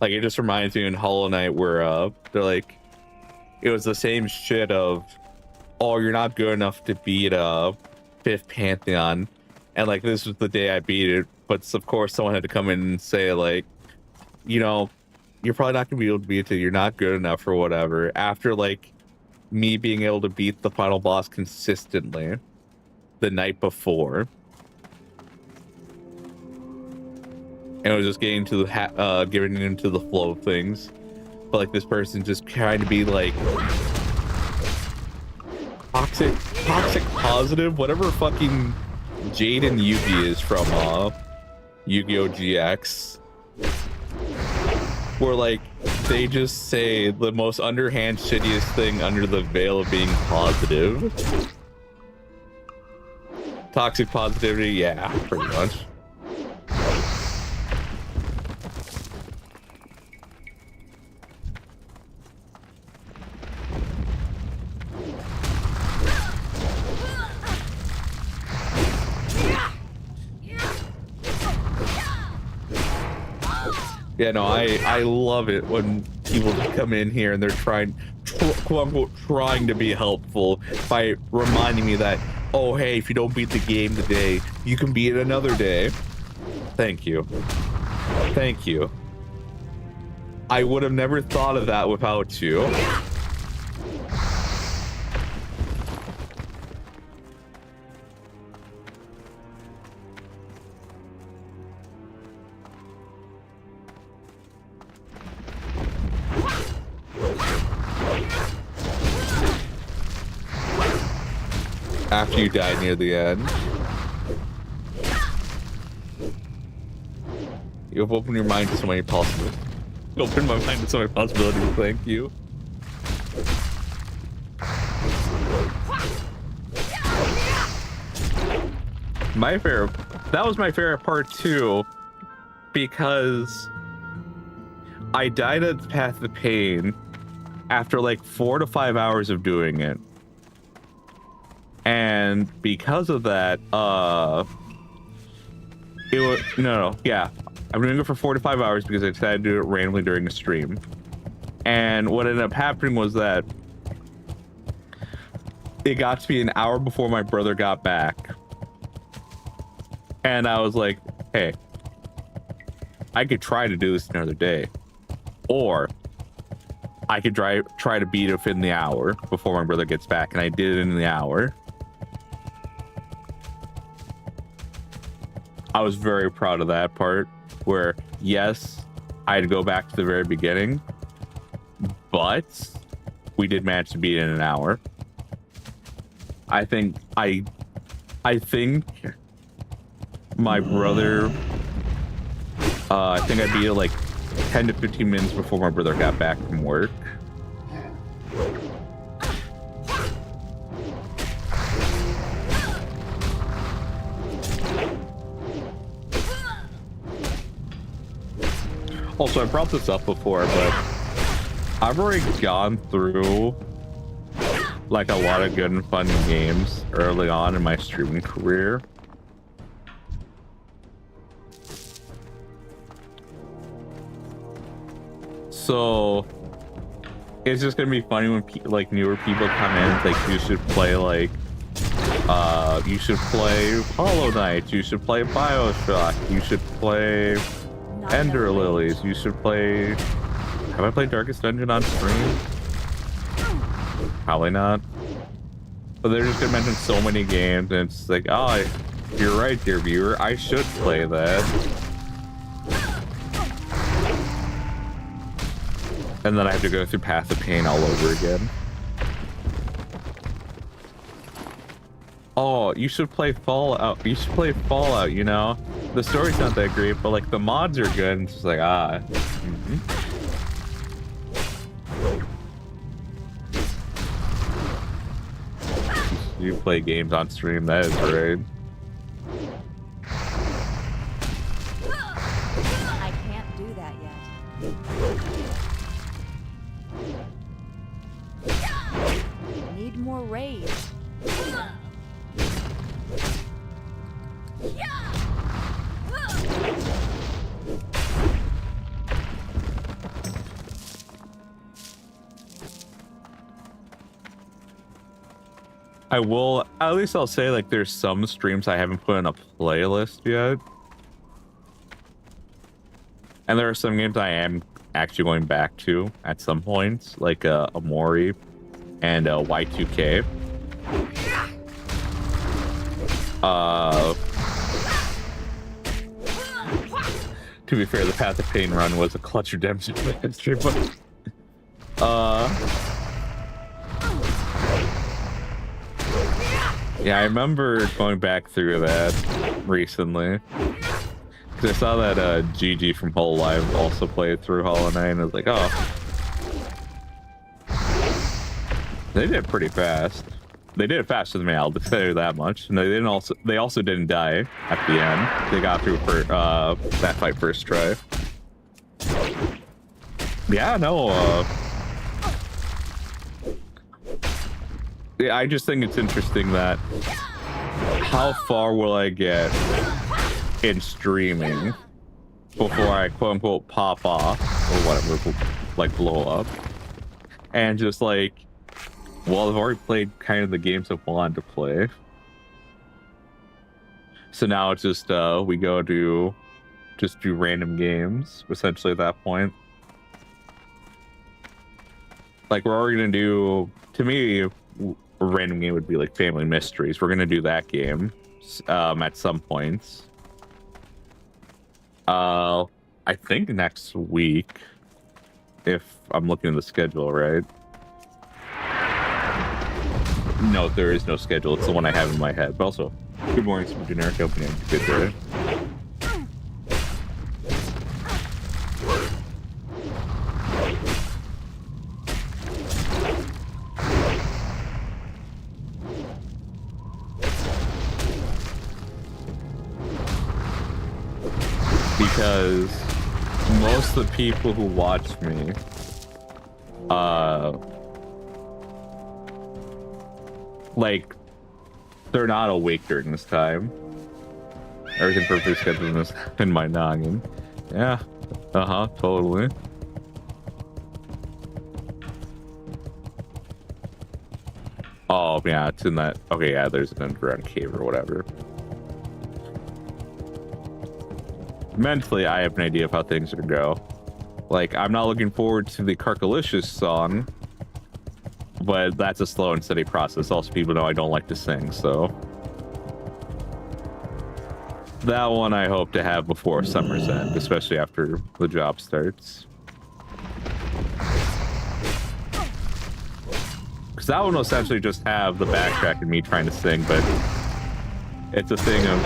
Like, it just reminds me in Hollow Knight where they're like, it was the same shit of, oh, you're not good enough to beat Fifth Pantheon, and like this was the day I beat it. But of course, someone had to come in and say like, you know, you're probably not gonna be able to beat it. You're not good enough or whatever. After like me being able to beat the final boss consistently the night before, and it was just getting to the getting into the flow of things. But like this person just trying to be like toxic positive, whatever fucking Jaden Yugi is from Yu-Gi-Oh! GX, where like they just say the most underhand shittiest thing under the veil of being positive. Toxic positivity, yeah, pretty much. Yeah, no, I love it when people come in here and they're trying, quote unquote, trying to be helpful by reminding me that, oh, hey, if you don't beat the game today, you can beat it another day. Thank you. Thank you. I would have never thought of that without you. After you die near the end. You've opened your mind to so many possibilities. Opened my mind to so many possibilities, thank you. My favorite, that was my favorite part too, because I died at the Path of Pain after like 4 to 5 hours of doing it. And because of that, it was yeah, I'm doing it for 4 to 5 hours because I decided to do it randomly during a stream. And what ended up happening was that it got to be an hour before my brother got back, and I was like, hey, I could try to do this another day, or I could try to beat it within the hour before my brother gets back, and I did it in the hour. I was very proud of that part where, yes, I had to go back to the very beginning, but we did manage to beat it in an hour. I think my brother, I think I beat it like 10 to 15 minutes before my brother got back from work. Also, I brought this up before, but I've already gone through like a lot of good and fun games early on in my streaming career. So it's just gonna be funny when like newer people come in, it's like, you should play like you should play Hollow Knight, you should play BioShock, you should play Ender Lilies, you should play... Have I played Darkest Dungeon on stream? Probably not. But they're just gonna mention so many games, and it's like, oh, you're right, dear viewer, I should play that. And then I have to go through Path of Pain all over again. Oh, you should play Fallout. You should play Fallout, you know? The story's not that great, but like the mods are good, and it's just like, ah. You play games on stream, that is right. I can't do that yet. Need more rage. I will, at least I'll say, like, there's some streams I haven't put in a playlist yet. And there are some games I am actually going back to at some points, like Amori and Y2K. To be fair, the Path of Pain run was a clutch redemption history, but yeah, I remember going back through that recently. Because I saw that GG from Hollow Live also played through Hollow Knight, and I was like, oh. They did it pretty fast. They did it faster than me, I'll say that much. And they also didn't die at the end. They got through for that fight first try. Yeah, no, yeah, I just think it's interesting that how far will I get in streaming before I quote unquote pop off or whatever, like blow up, and just like, well, I've already played kind of the games I've wanted to play, so now it's just we go to just do random games essentially at that point. Like, we're already gonna do, to me, a random game would be like Family Mysteries. We're gonna do that game at some points. I think next week, if I'm looking at the schedule right. No, there is no schedule. It's the one I have in my head. But also, good morning, Super Generic Opening. Good day. Because most of the people who watch me, like, they're not awake during this time. Everything perfectly scheduled in my noggin. Yeah, totally. Oh, yeah, it's in that. Okay, yeah, there's an underground cave or whatever. Mentally, I have an idea of how things are gonna go. Like, I'm not looking forward to the Carcalicious song, but that's a slow and steady process. Also, people know I don't like to sing, so that one I hope to have before summer's end, especially after the job starts. Because that one will essentially just have the backtrack and me trying to sing, but it's a thing of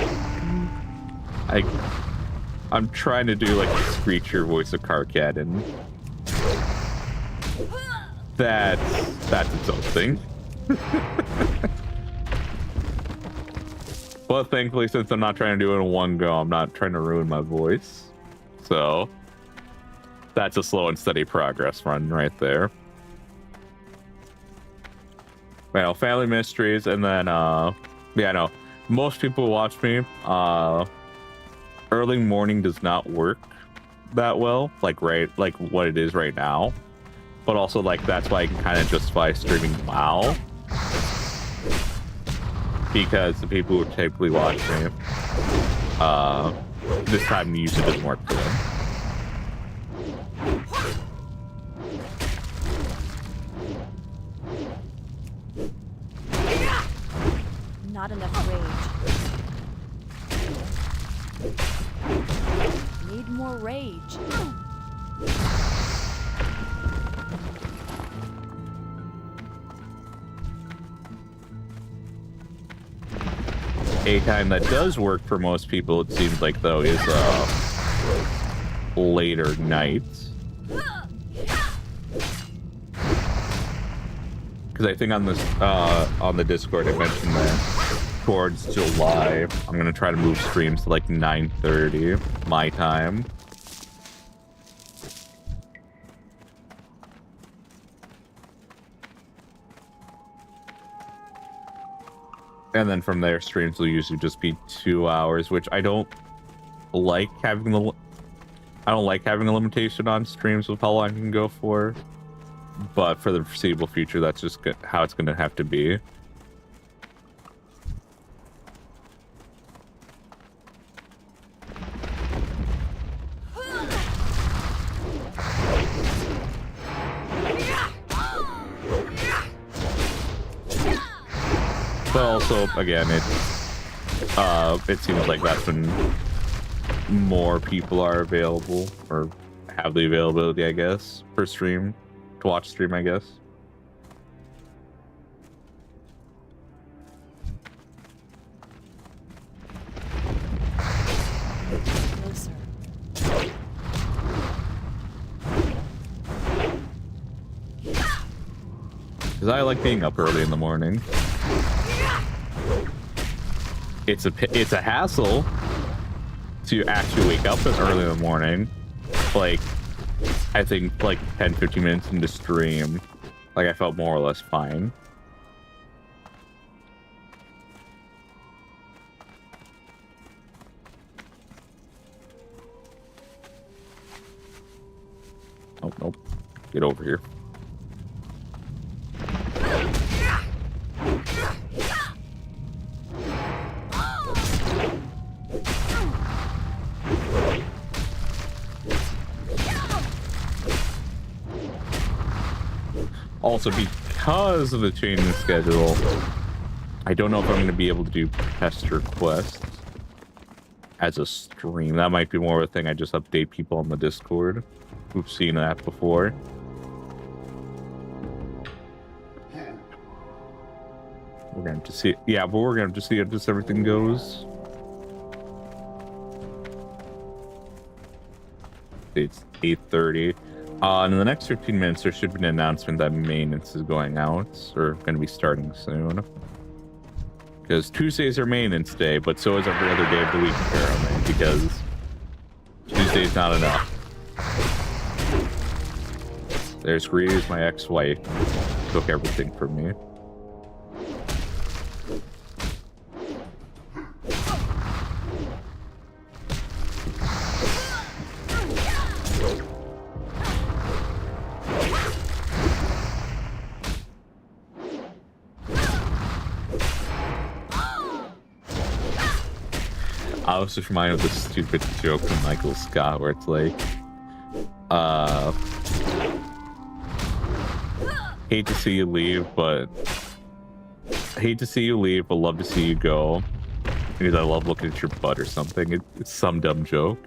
I'm trying to do like a Screecher voice of Carcat, and that's its own thing. But thankfully, since I'm not trying to do it in one go, I'm not trying to ruin my voice. So that's a slow and steady progress run right there. Well, Family Mysteries, and then yeah, no, most people who watch me, early morning does not work that well, like what it is right now. But also, like, that's why I can kind of justify streaming WoW, because the people who typically watch me, this time usually doesn't work for them. Not enough rage. Need more rage. A time that does work for most people, it seems like, though, is later nights. because I think on this on the Discord I mentioned that towards July I'm gonna try to move streams to like 9:30 my time. And then from there, streams will usually just be 2 hours, which I don't like having the. I don't like having a limitation on streams of how long I can go for. But for the foreseeable future, that's just how it's going to have to be. But also, again, it seems like that's when more people are available, or have the availability, I guess, per stream, to watch stream, I guess. Closer. Because I like being up early in the morning. It's a hassle to actually wake up early in the morning. Like, I think like 10-15 minutes into stream, like I felt more or less fine. Oh, nope. Get over here. Also, because of the change in schedule, I don't know if I'm going to be able to do tester quests as a stream. That might be more of a thing I just update people on the Discord who've seen that before. We're going to have to see. Yeah, but we're going to have to see how just everything goes. It's 8:30. In the next 15 minutes, there should be an announcement that maintenance is going out, or going to be starting soon. Because Tuesdays are maintenance day, but so is every other day of the week, apparently, because Tuesday's not enough. There's Grease, my ex-wife, took everything from me. I was just reminded of this stupid joke from Michael Scott where it's like, hate to see you leave, but love to see you go. Because I love looking at your butt or something. It's some dumb joke.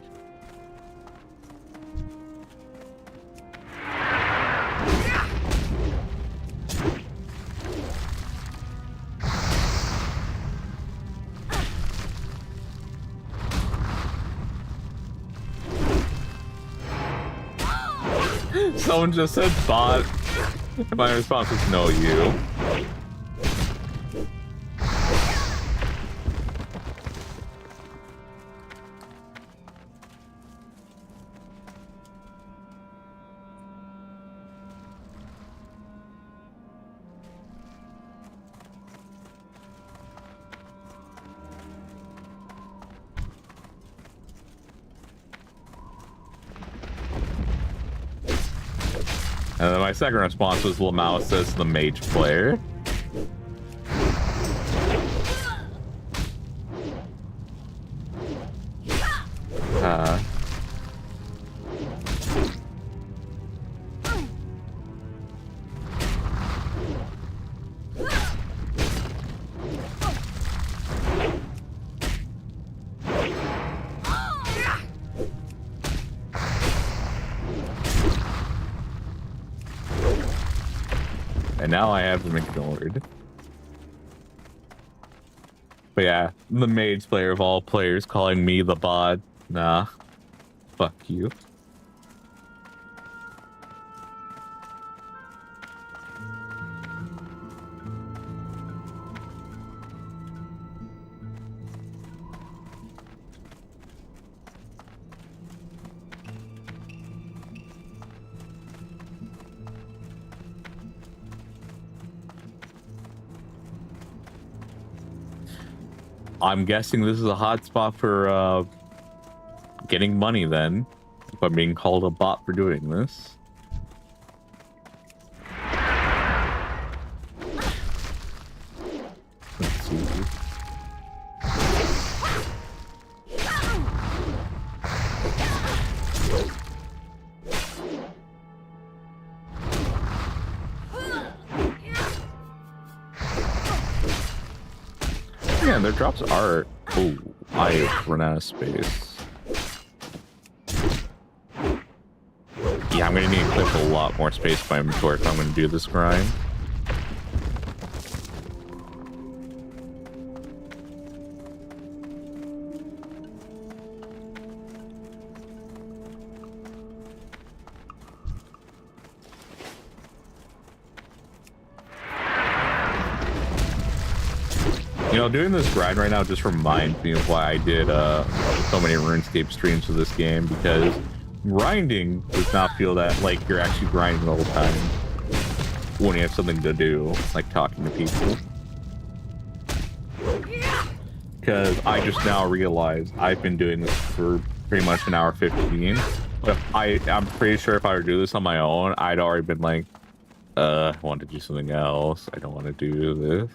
Someone just said bot. And my response was no, you. And then my second response was Lamau says the mage player. And now I have them ignored. But yeah, the mage player of all players calling me the bot. Nah. Fuck you. I'm guessing this is a hot spot for getting money then, if I'm being called a bot for doing this. Let's see. Yeah, their drops are... Oh, I run out of space. Yeah, I'm gonna need to clip a lot more space by inventory if I'm gonna do this grind. You know, doing this grind right now just reminds me of why I did so many RuneScape streams for this game, because grinding does not feel that like you're actually grinding the whole time when you have something to do, like talking to people. Because I just now realized I've been doing this for pretty much an hour 15. But I'm pretty sure if I were to do this on my own, I'd already been like, I want to do something else. I don't want to do this.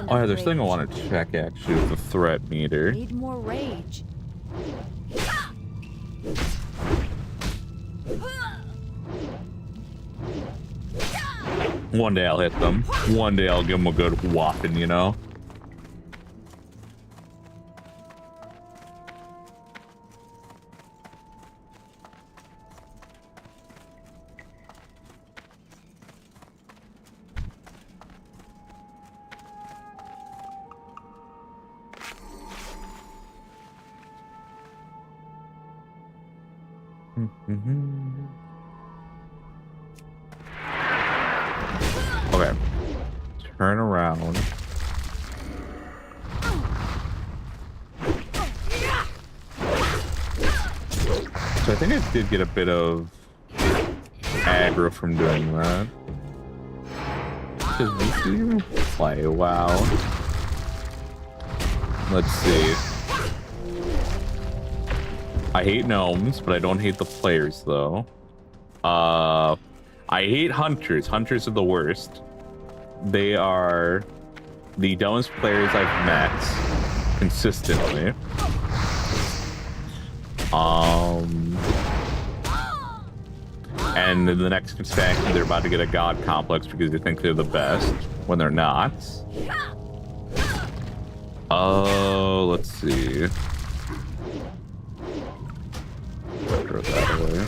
Oh yeah, there's something I want to check actually with the threat meter. Need more rage. One day I'll hit them. One day I'll give them a good whopping, you know? Okay. Turn around. So I think I did get a bit of aggro from doing that. Does VTuber even play WoW? Let's see. I hate gnomes, but I don't hate the players though. I hate hunters. Hunters are the worst. They are the dumbest players I've met consistently. And in the next expansion, they're about to get a god complex because they think they're the best when they're not. Oh, let's see. Throw that away.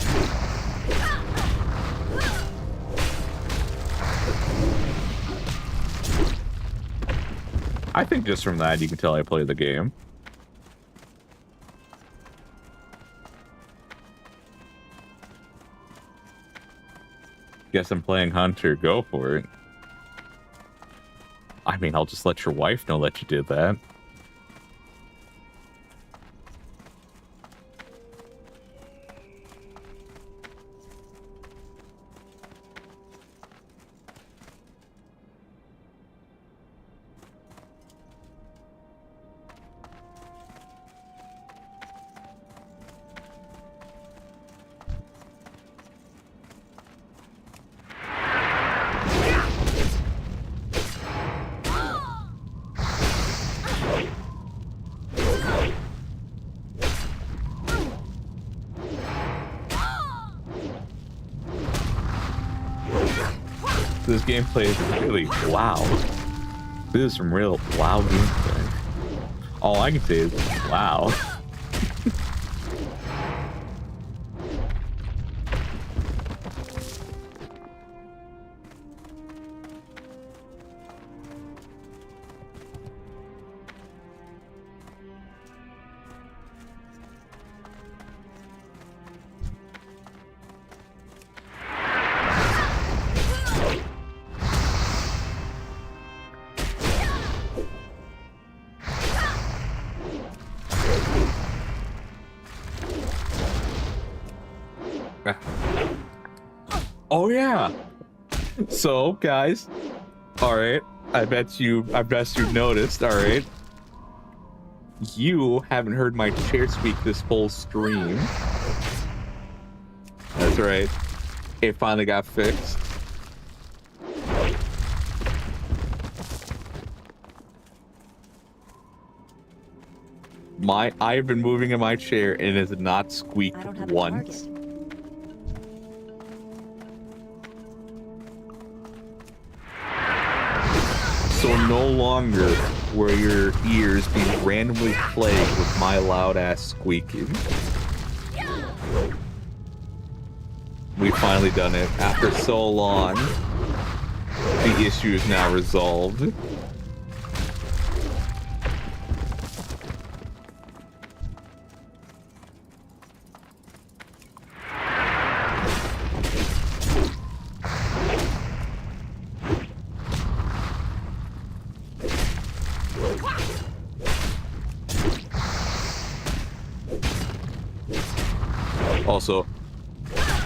I think just from that you can tell I play the game. Guess I'm playing Hunter. Go for it. I mean, I'll just let your wife know that you did that. This gameplay is really loud. This is some real loud gameplay. All I can say is wow. Oh yeah. So guys, all right. I bet you noticed. All right. You haven't heard my chair squeak this whole stream. That's right. It finally got fixed. I've been moving in my chair and it has not squeaked I don't have a once. target. So no longer will your ears be randomly plagued with my loud ass squeaking. We finally done it. After so long, the issue is now resolved. Also,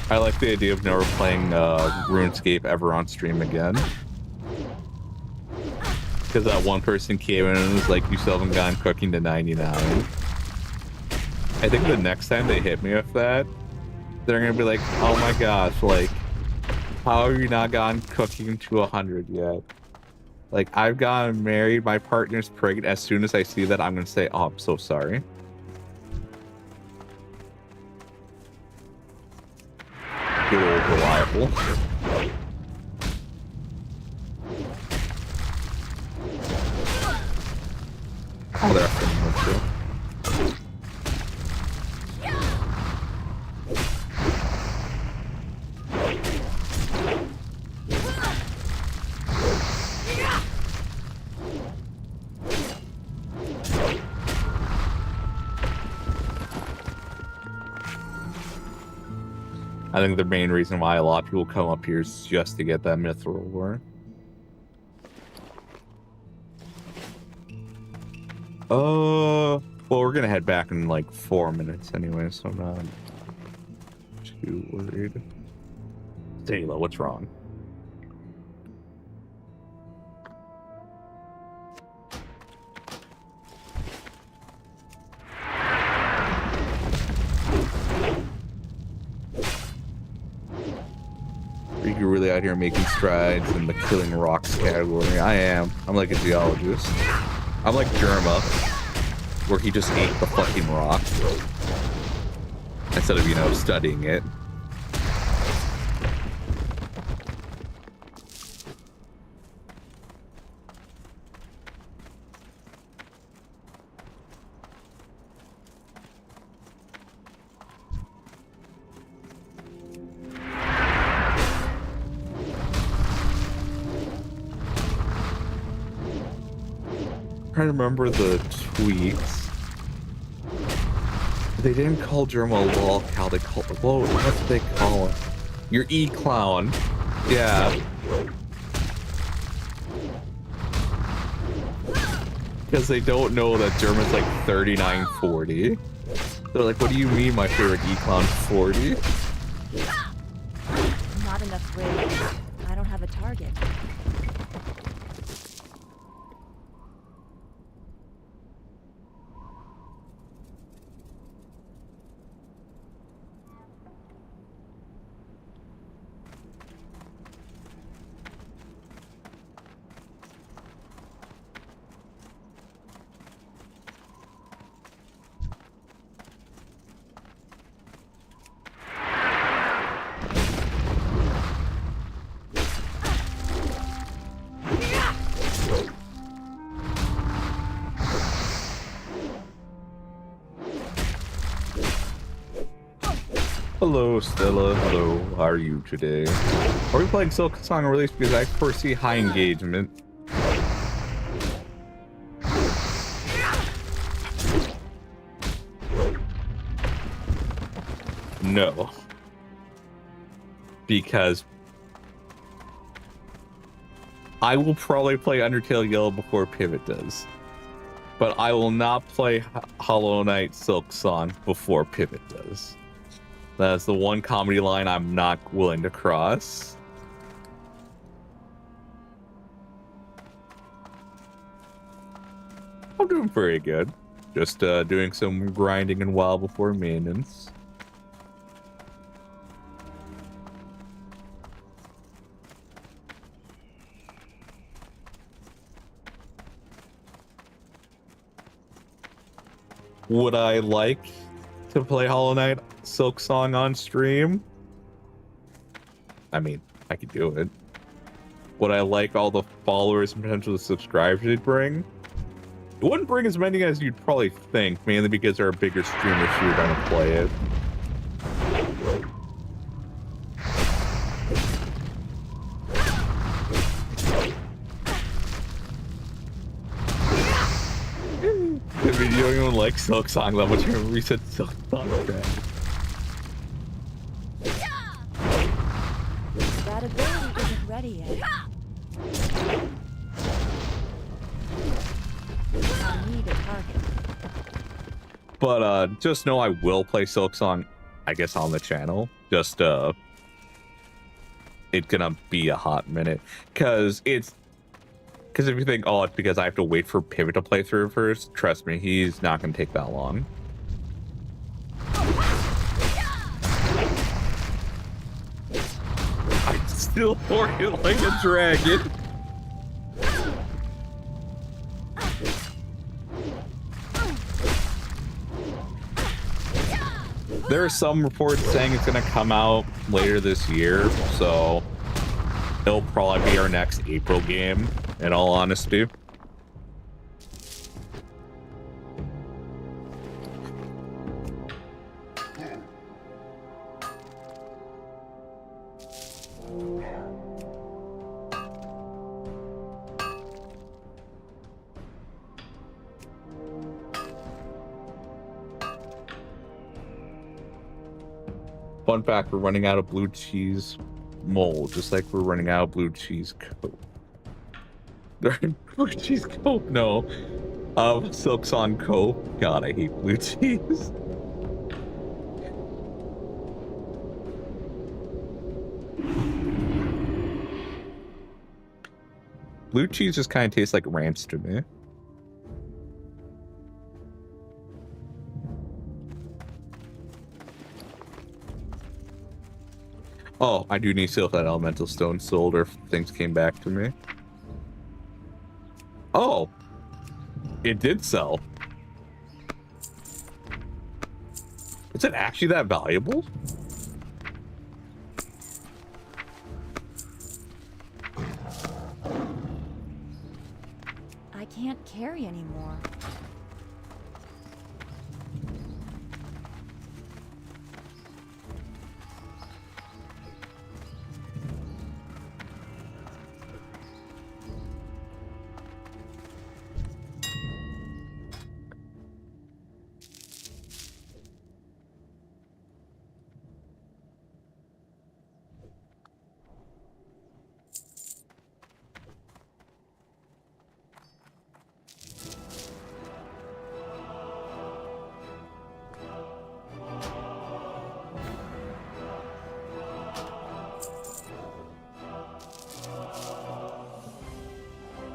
I like the idea of never playing RuneScape ever on stream again. Because that one person came in and was like, you still haven't gotten cooking to 99. I think the next time they hit me with that, they're going to be like, oh my gosh, like, how have you not gotten cooking to 100 yet? Like, I've gotten married, my partner's pregnant. As soon as I see that, I'm going to say, oh, I'm so sorry. Good old reliable. Oh, they're after me too. I think the main reason why a lot of people come up here is just to get that mithril ore. Well, we're gonna head back in like 4 minutes anyway, so I'm not too worried. Taylor, what's wrong? You're really out here making strides in the killing rocks category. I am. I'm like a geologist. I'm like Germa, where he just ate the fucking rock instead of, you know, studying it. Trying to remember the tweets. They didn't call Germa a lolcow, they called it, whoa, what did they call it? Your E-clown. Yeah. Because they don't know that Germa's like 3940. They're like, what do you mean my favorite E-clown 40? Not enough rage. I don't have a target. Hello, Stella. Hello, how are you today? Are we playing Silk Song Release because I foresee high engagement? No. Because I will probably play Undertale Yellow before Pivot does. But I will not play Hollow Knight Silk Song before Pivot does. That's the one comedy line I'm not willing to cross. I'm doing very good. Just doing some grinding and WoW before maintenance. Would I like to play Hollow Knight Silk Song on stream? I mean, I could do it. Would I like all the followers and potential subscribers it'd bring? It wouldn't bring as many as you'd probably think, mainly because there are bigger streamers who are going to play it. I mean, you don't even like Silk Song that much. You reset Silk Song. That ability isn't ready yet. I need a target. But just know I will play Silk Song, I guess, on the channel. Just it's gonna be a hot minute. Because if you think, oh, it's because I have to wait for Pivot to play through first, trust me, he's not gonna take that long. I'm still working like a dragon. There are some reports saying it's going to come out later this year, so it'll probably be our next April game, in all honesty. Fun fact, we're running out of blue cheese mold, just like we're running out of blue cheese Coke. Blue cheese Coke? No. Silk's on Coke. God, I hate blue cheese. Blue cheese just kind of tastes like ranch to me. Oh, I do need to see if that elemental stone sold or if things came back to me. Oh, it did sell. Is it actually that valuable? I can't carry anymore.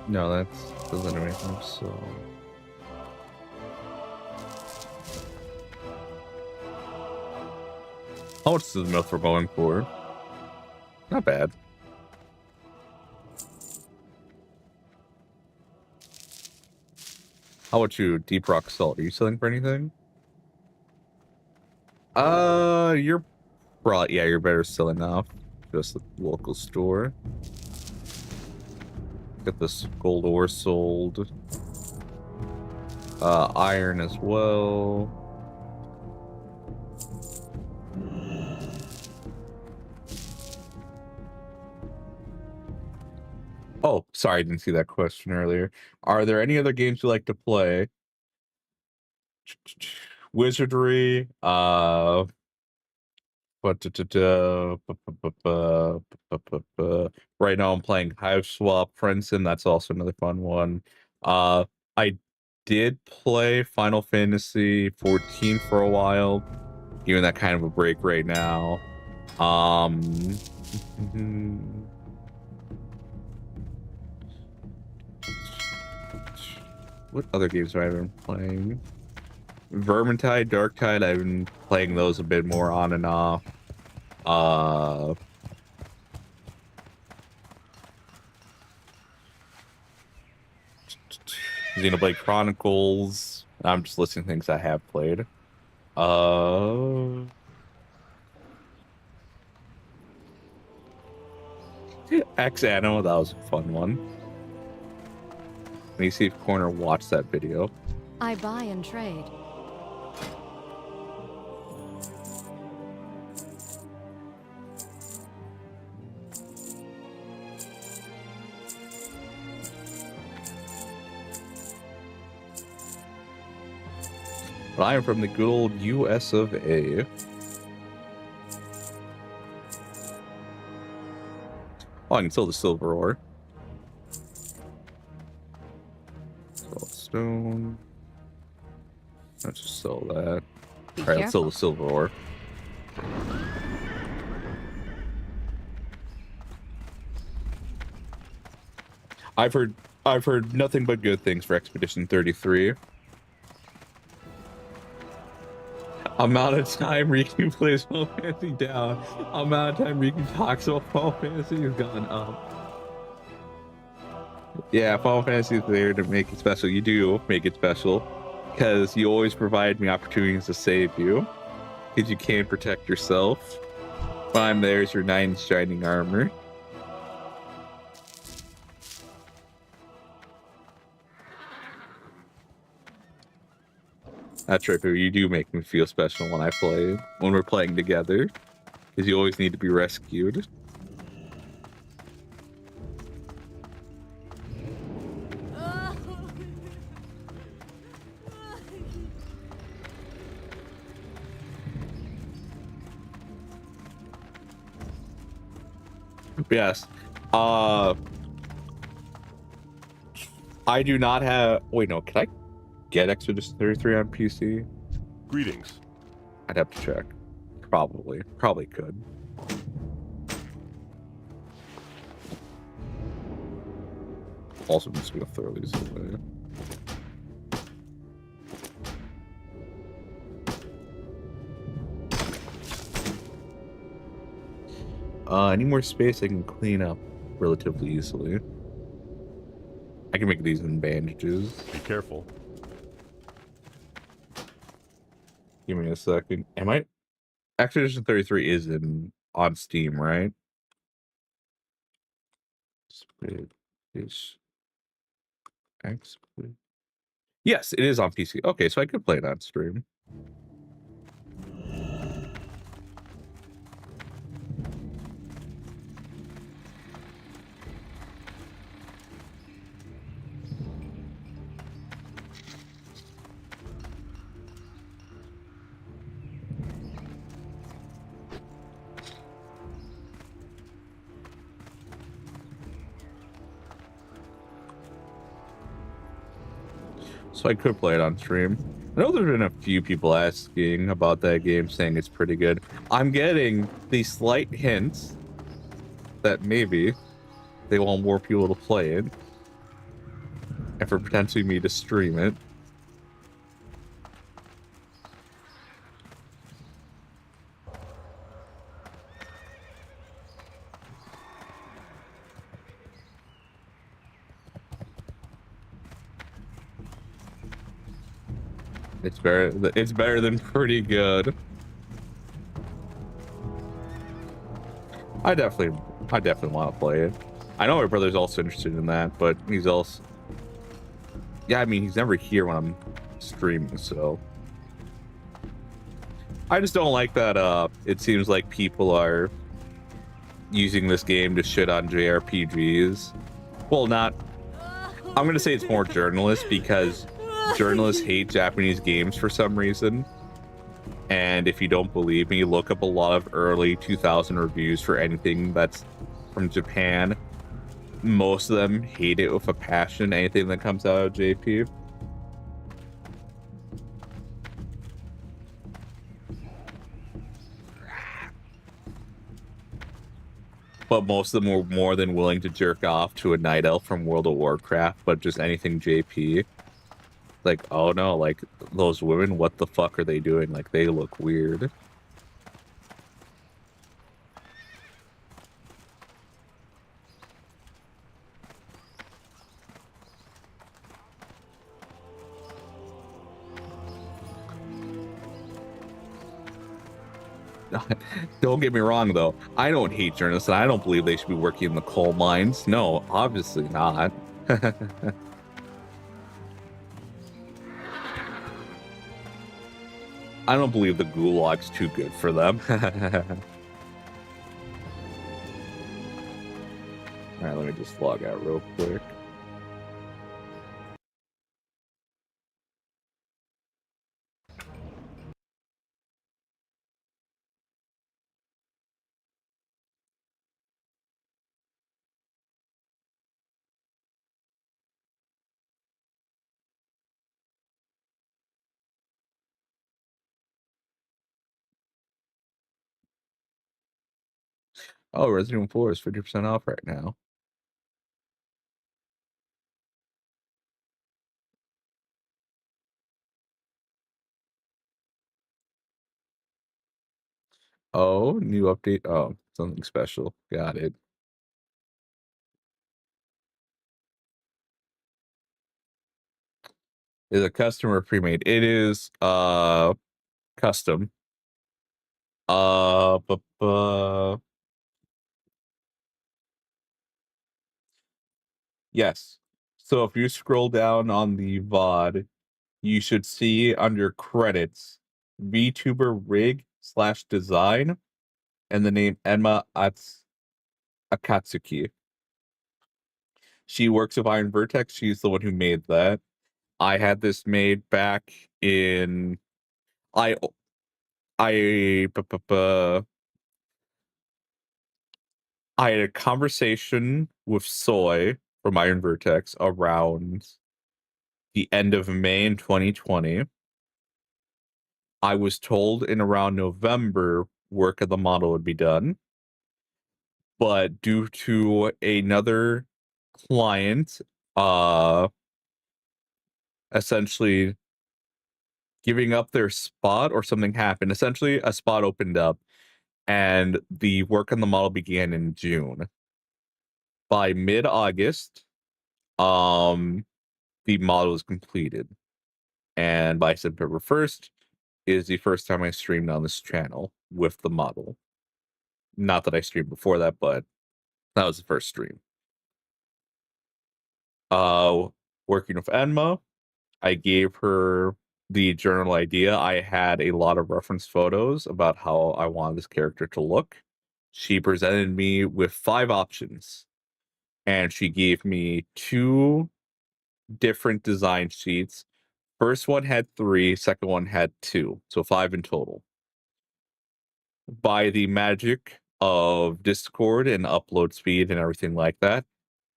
No, that doesn't do anything, so... How much is the myth we're going for? Not bad. How about you, Deep Rock Salt? Are you selling for anything? You're probably, yeah, you're better selling off just the local store. Get this gold ore sold. Iron as well. Oh, sorry, I didn't see that question earlier. Are there any other games you like to play? Wizardry, right now I'm playing Hive Swap, Princeton, that's also another fun one. I did play Final Fantasy 14 for a while. giving that kind of a break right now. What other games have I been playing? Vermintide, Darktide, I've been playing those a bit more on and off. Xenoblade Chronicles. I'm just listing things I have played. X Anno, that was a fun one. Let me see if Corner watched that video. I buy and trade. But I am from the good old US of A. Oh, I can sell the silver ore. Stone. Let's just sell that. Be Alright, let's sell careful. the silver ore. I've heard nothing but good things for Expedition 33. Amount of time Rikku plays Final Fantasy down. Amount of time Rikku talks about Final Fantasy has gone up. Yeah, Final Fantasy is there to make it special. You do make it special because you always provide me opportunities to save you because you can't protect yourself. When I'm there is your 9 shining armor. That's right, baby. You do make me feel special when I play, when we're playing together, because you always need to be rescued. Yes. I do not have. Wait, no. Can I get Expedition 33 on PC? Greetings. I'd have to check. Probably could. Also, I'm just gonna throw these away. Any more space I can clean up relatively easily. I can make these in bandages. Be careful. Give me a second. Am I? Expedition 33 is on Steam, right? Yes, it is on PC. Okay, so I could play it on stream. So I could play it on stream. I know there's been a few people asking about that game, saying it's pretty good. I'm getting these slight hints that maybe they want more people to play it, and for potentially me to stream it. It's better than pretty good. I definitely want to play it. I know my brother's also interested in that, but he's also, yeah, I mean, he's never here when I'm streaming, so I just don't like that it seems like people are using this game to shit on JRPGs. Well, not, I'm gonna say it's more journalists, because journalists hate Japanese games for some reason. And if you don't believe me, look up a lot of early 2000 reviews for anything that's from Japan. Most of them hate it with a passion, anything that comes out of JP. but most of them were more than willing to jerk off to a night elf from World of Warcraft, but just anything JP. Like, oh no, like, those women, what the fuck are they doing? Like, they look weird. Don't get me wrong, though. I don't hate journalists, and I don't believe they should be working in the coal mines. No, obviously not. I don't believe the gulag's too good for them. All right, let me just log out real quick. Oh, Resident Evil 4 is 50% off right now. Oh, new update. Oh, something special. Got it. Is a customer pre-made? It is custom. Yes. So if you scroll down on the VOD, you should see under credits VTuber rig/design and the name Enma Akatsuki. She works with Iron Vertex. She's the one who made that. I had this made back in I I bu- bu- bu- I had a conversation with Soy from Iron Vertex around the end of May in 2020. I was told in around November work of the model would be done, but due to another client essentially giving up their spot or something happened. Essentially a spot opened up and the work on the model began in June. By mid-August, the model is completed. And by September 1st is the first time I streamed on this channel with the model. Not that I streamed before that, but that was the first stream. Working with Enma, I gave her the general idea. I had a lot of reference photos about how I wanted this character to look. She presented me with 5 options, and she gave me 2 different design sheets. First one had 3, second one had 2, so 5 in total. By the magic of Discord and upload speed and everything like that,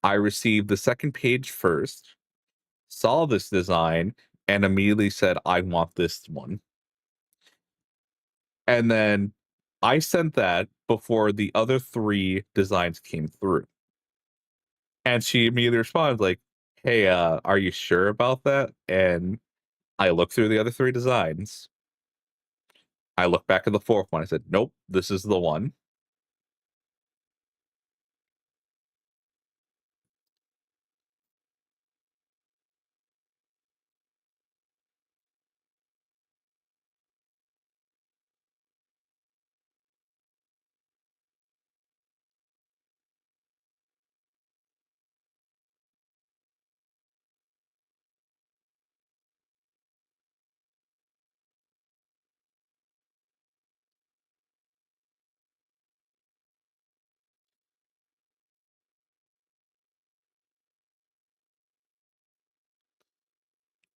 I received the second page first, saw this design, and immediately said, I want this one. And then I sent that before the other 3 designs came through. And she immediately responded like, hey, are you sure about that? And I looked through the other 3 designs. I looked back at the 4th one. I said, nope, this is the one.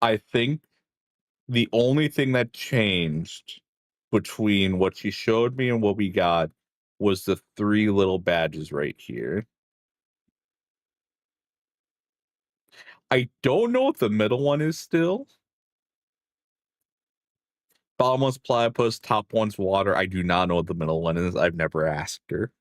I think the only thing that changed between what she showed me and what we got was the 3 little badges right here. I don't know what the middle one is still. Bottom one's platypus, top one's water. I do not know what the middle one is. I've never asked her.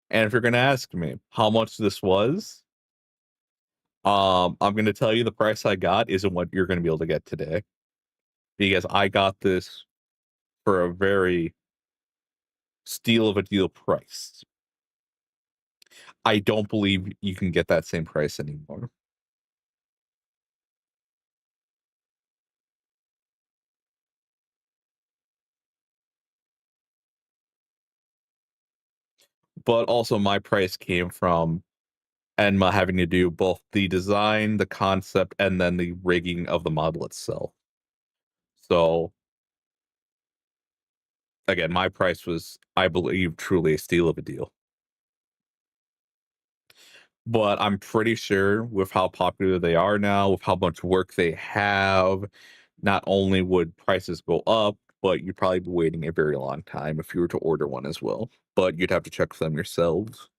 And if you're gonna ask me how much this was, I'm gonna tell you the price I got isn't what you're gonna be able to get today. Because I got this for a very steal of a deal price. I don't believe you can get that same price anymore. But also my price came from Enma having to do both the design, the concept, and then the rigging of the model itself. So again, my price was, I believe, truly a steal of a deal. But I'm pretty sure with how popular they are now, with how much work they have, not only would prices go up, but you'd probably be waiting a very long time if you were to order one as well. But you'd have to check for them yourselves.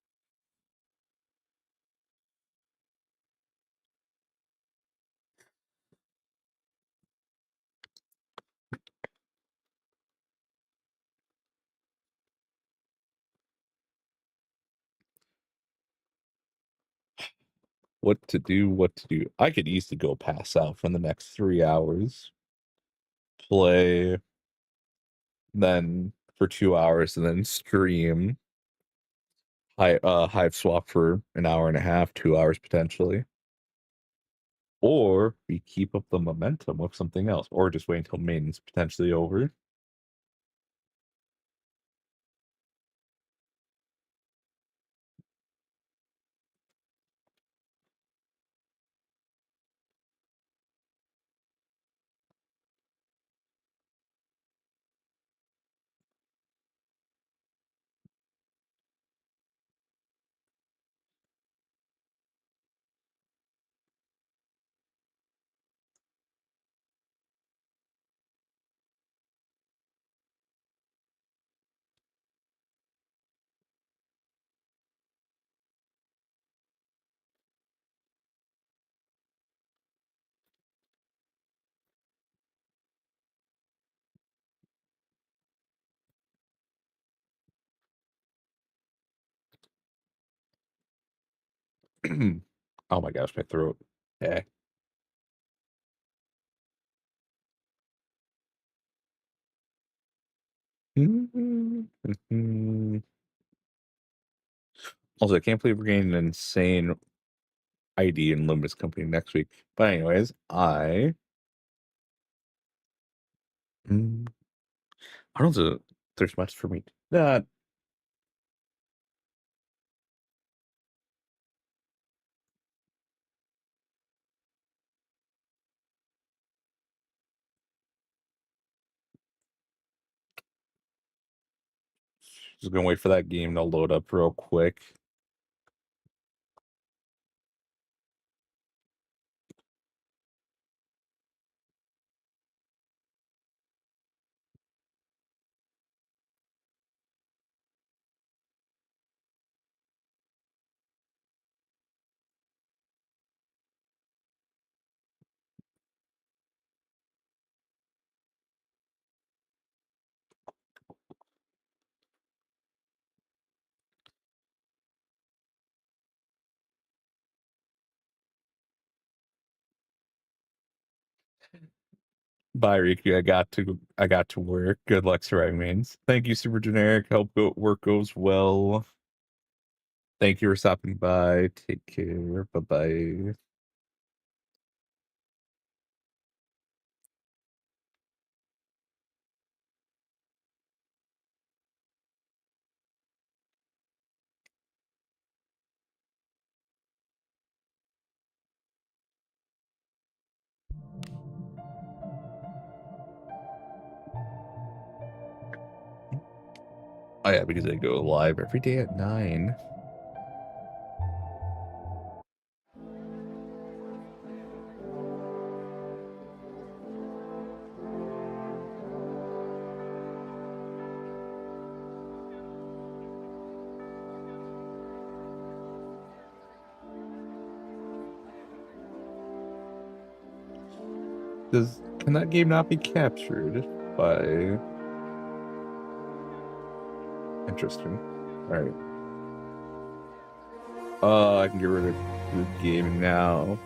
What to do, what to do. I could easily go pass out for the next 3 hours, play, then for 2 hours, and then stream. Hive swap for an hour and a half, 2 hours potentially. Or we keep up the momentum with something else, or just wait until main's potentially over. Oh my gosh, my throat. Yeah. Also, I can't believe we're getting an insane ID in Luminous Company next week. But anyways, I don't know if there's much for me. Just gonna wait for that game to load up real quick. Bye, Riku. I got to work. Good luck surviving mains. Thank you, Super Generic. Work goes well. Thank you for stopping by. Take care. Bye bye. Oh yeah, because they go live every day at 9. Can that game not be captured by? Interesting. All right. I can get rid of group gaming now.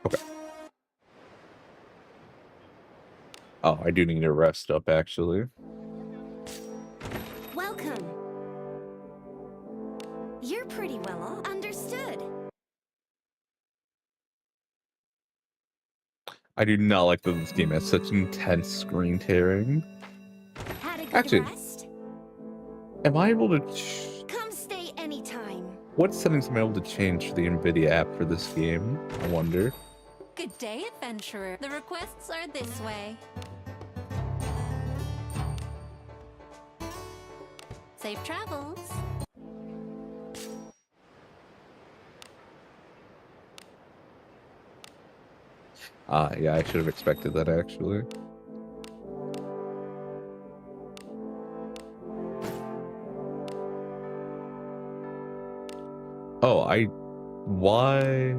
Okay. Oh, I do need to rest up actually. Welcome. You're pretty well off. Understood. I do not like that this game has such intense screen tearing. Had a good Actually, rest? am I able to... Come stay anytime. What settings am I able to change for the NVIDIA app for this game? I wonder. Good day, adventurer. The requests are this way. Safe travels. Yeah, I should have expected that actually. Oh, why?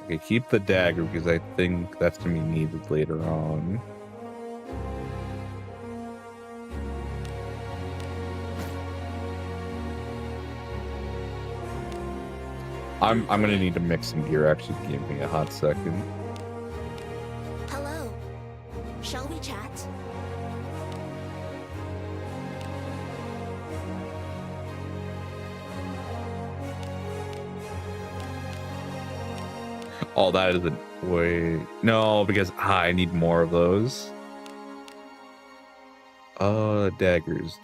Okay, keep the dagger because I think that's gonna be needed later on. I'm gonna need to mix some gear. Actually, give me a hot second. Hello. Shall we chat? Oh, that isn't. Wait, no, because I need more of those. Daggers.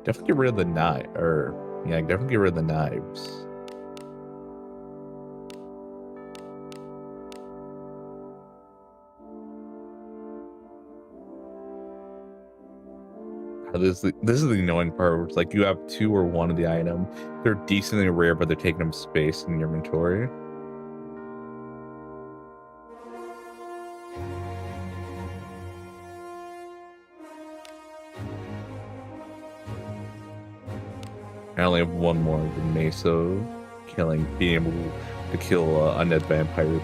Definitely get rid of the knife, yeah, definitely get rid of the knives. This is the annoying part. Where it's like you have 2 or 1 of the item. They're decently rare, but they're taking up space in your inventory. I only have 1 more of the Meso being able to kill undead vampire.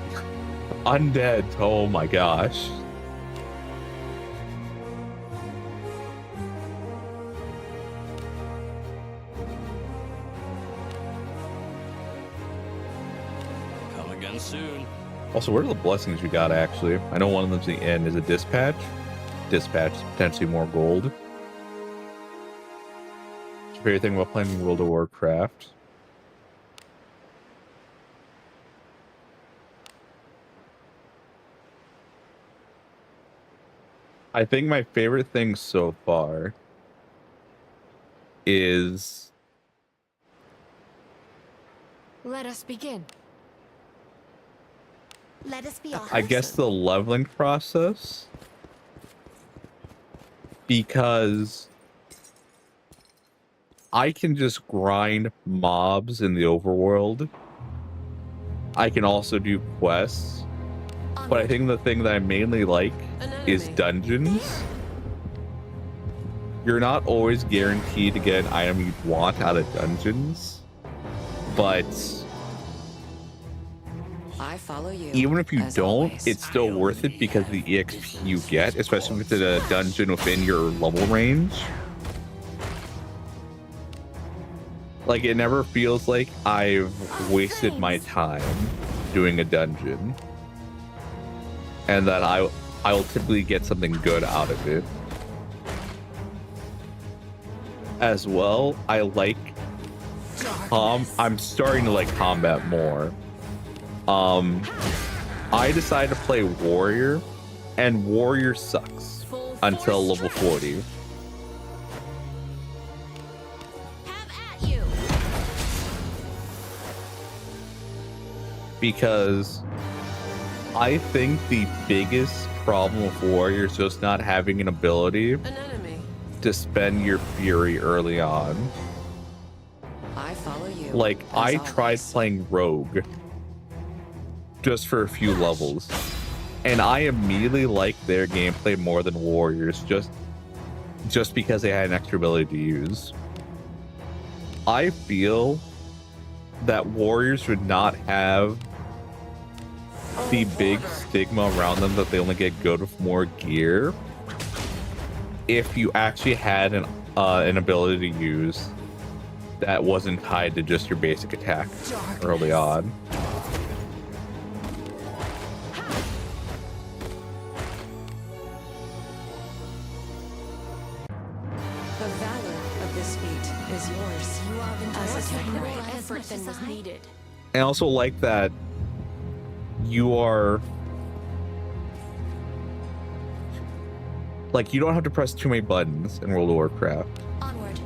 Undead, oh my gosh. Come again soon. Also, what are the blessings we got actually? I know one of them's the end. Is it dispatch? Dispatch, potentially more gold. What's your favorite thing about playing World of Warcraft? I think my favorite thing so far is... Let us begin. Let us be off. I guess the leveling process, because I can just grind mobs in the overworld. I can also do quests, but I think the thing that I mainly like is dungeons. You're not always guaranteed to get an item you want out of dungeons, but I follow you. even if you as don't, always. it's still worth it because of the EXP you get, especially if it's in a dungeon within your level range. Like, it never feels like I've wasted my time doing a dungeon, and that I'll typically get something good out of it. As well, I like I'm starting to like combat more. I decided to play warrior, and warrior sucks until level 40. Have at you. Because I think the biggest problem with warrior is just not having an ability An enemy. to spend your fury early on. I follow you. Like, as I tried always. playing Rogue just for a few levels, and I immediately liked their gameplay more than Warriors just because they had an extra ability to use. I feel that Warriors would not have the big stigma around them that they only get good with more gear if you actually had an ability to use that wasn't tied to just your basic attack early on. The valor of this feat is yours. You are As a taking techno. more Effort effort than was needed. I also like that you are like, you don't have to press too many buttons in World of Warcraft. Onward.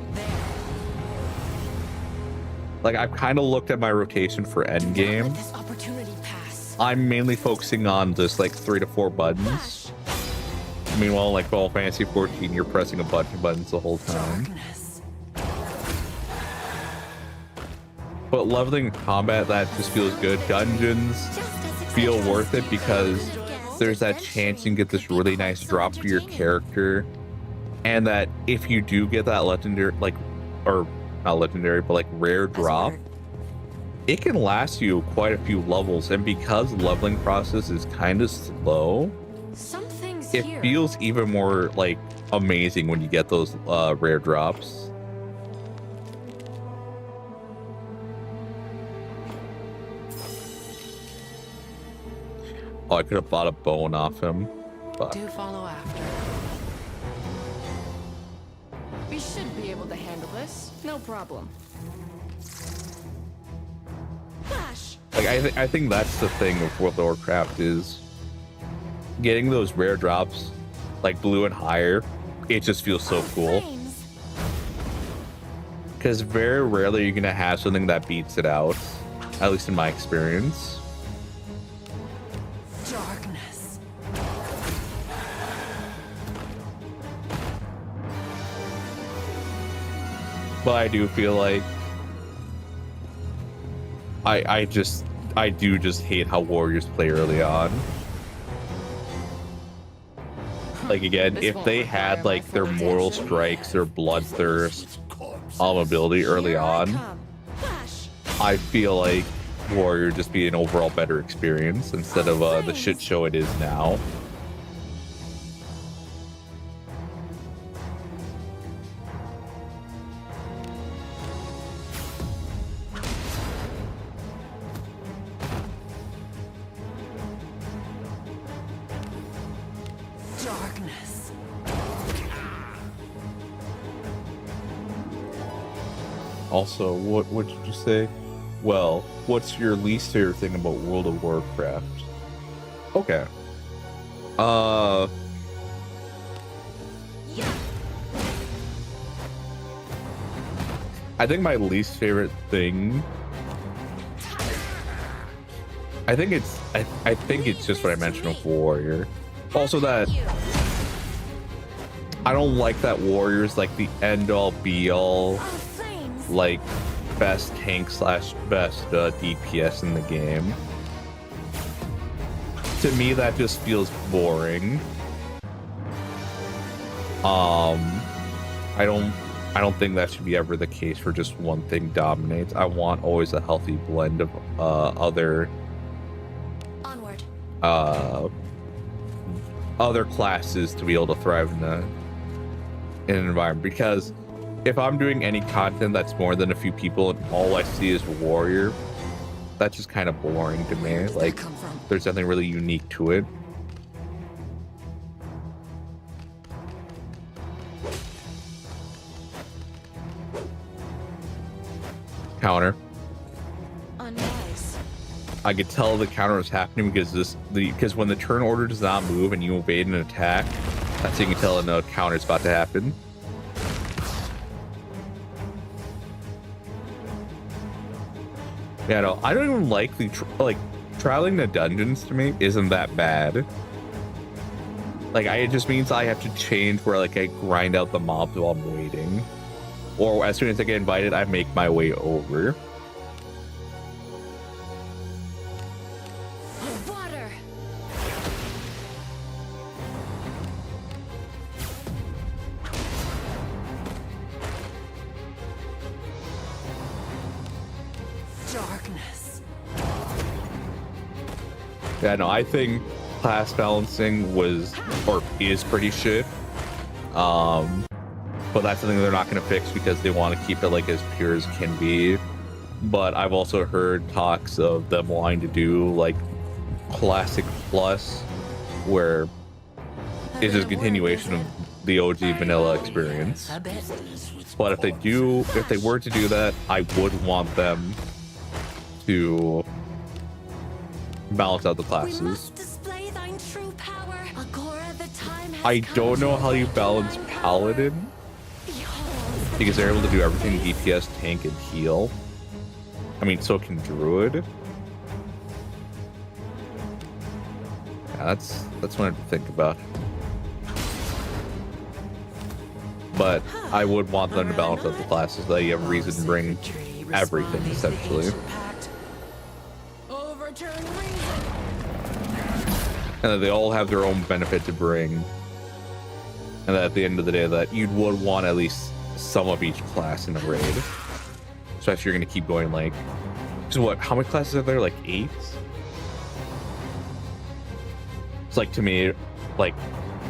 Like, I've kind of looked at my rotation for endgame. Let this opportunity pass. I'm mainly focusing on just like 3 to 4 buttons. Meanwhile, like Final Fantasy 14, you're pressing a bunch of buttons the whole time. Darkness. But leveling combat, that just feels good. Dungeons feel worth it because there's that chance you can get this really nice drop for your character, and that if you do get that legendary, like, or not legendary, but like rare drop, it can last you quite a few levels. And because leveling process is kind of slow, Some things it here. feels even more like amazing when you get those rare drops. Oh, I could have bought a bone off him. Fuck. Do follow after. We should be able to handle this. No problem. Flash. Like, I think that's the thing with World of Warcraft, is getting those rare drops, like blue and higher. It just feels so cool. Flames. Because very rarely you're gonna have something that beats it out, at least in my experience. Darkness. But I do feel like I do just hate how Warriors play early on. Like, again, This if won't they require had my like their full mortal attention. strikes or bloodthirst ability early Here I on, come. Flash. I feel like Warrior would just be an overall better experience instead of the shit show it is now. Darkness. Also, what did you say? Well, what's your least favorite thing about World of Warcraft? Okay. I think my least favorite thing, I think it's just what I mentioned with Warrior. Also, that I don't like that Warrior's like the end all be all, Of flames. like, best tank slash best DPS in the game. To me, that just feels boring. I don't think that should be ever the case for just one thing dominates. I want always a healthy blend of other Onward. other classes to be able to thrive in an environment. Because if I'm doing any content that's more than a few people and all I see is Warrior, that's just kind of boring to me. Where did Like, that come from? there's nothing really unique to it. Counter. Unwise. I could tell the counter was happening because when the turn order does not move and you evade an attack, that's how you can tell a counter is about to happen. Yeah, no, I don't even like traveling to dungeons. To me, isn't that bad. Like, it just means I have to change where, like, I grind out the mobs while I'm waiting. Or as soon as I get invited, I make my way over. Water. Darkness. Yeah, no, I think class balancing was, or is pretty shit. But that's something they're not going to fix because they want to keep it like as pure as can be. But I've also heard talks of them wanting to do like Classic Plus, where it's just a continuation of the OG vanilla experience. But if they were to do that, I would want them to balance out the We classes. must display thine true power. Agora, the time has I come don't know to how you fight balance thine power. Paladin, Behold, because they're able to do everything DPS, tank, and heal. I mean, so can Druid. Yeah, that's one to think about. But I would want them to balance out the classes so that you have a reason to bring everything, essentially. Overturn reason. And that they all have their own benefit to bring. And that at the end of the day, that you would want at least some of each class in a raid. Especially if you're going to keep going, like... So what, how many classes are there? Like 8? It's like, to me, like,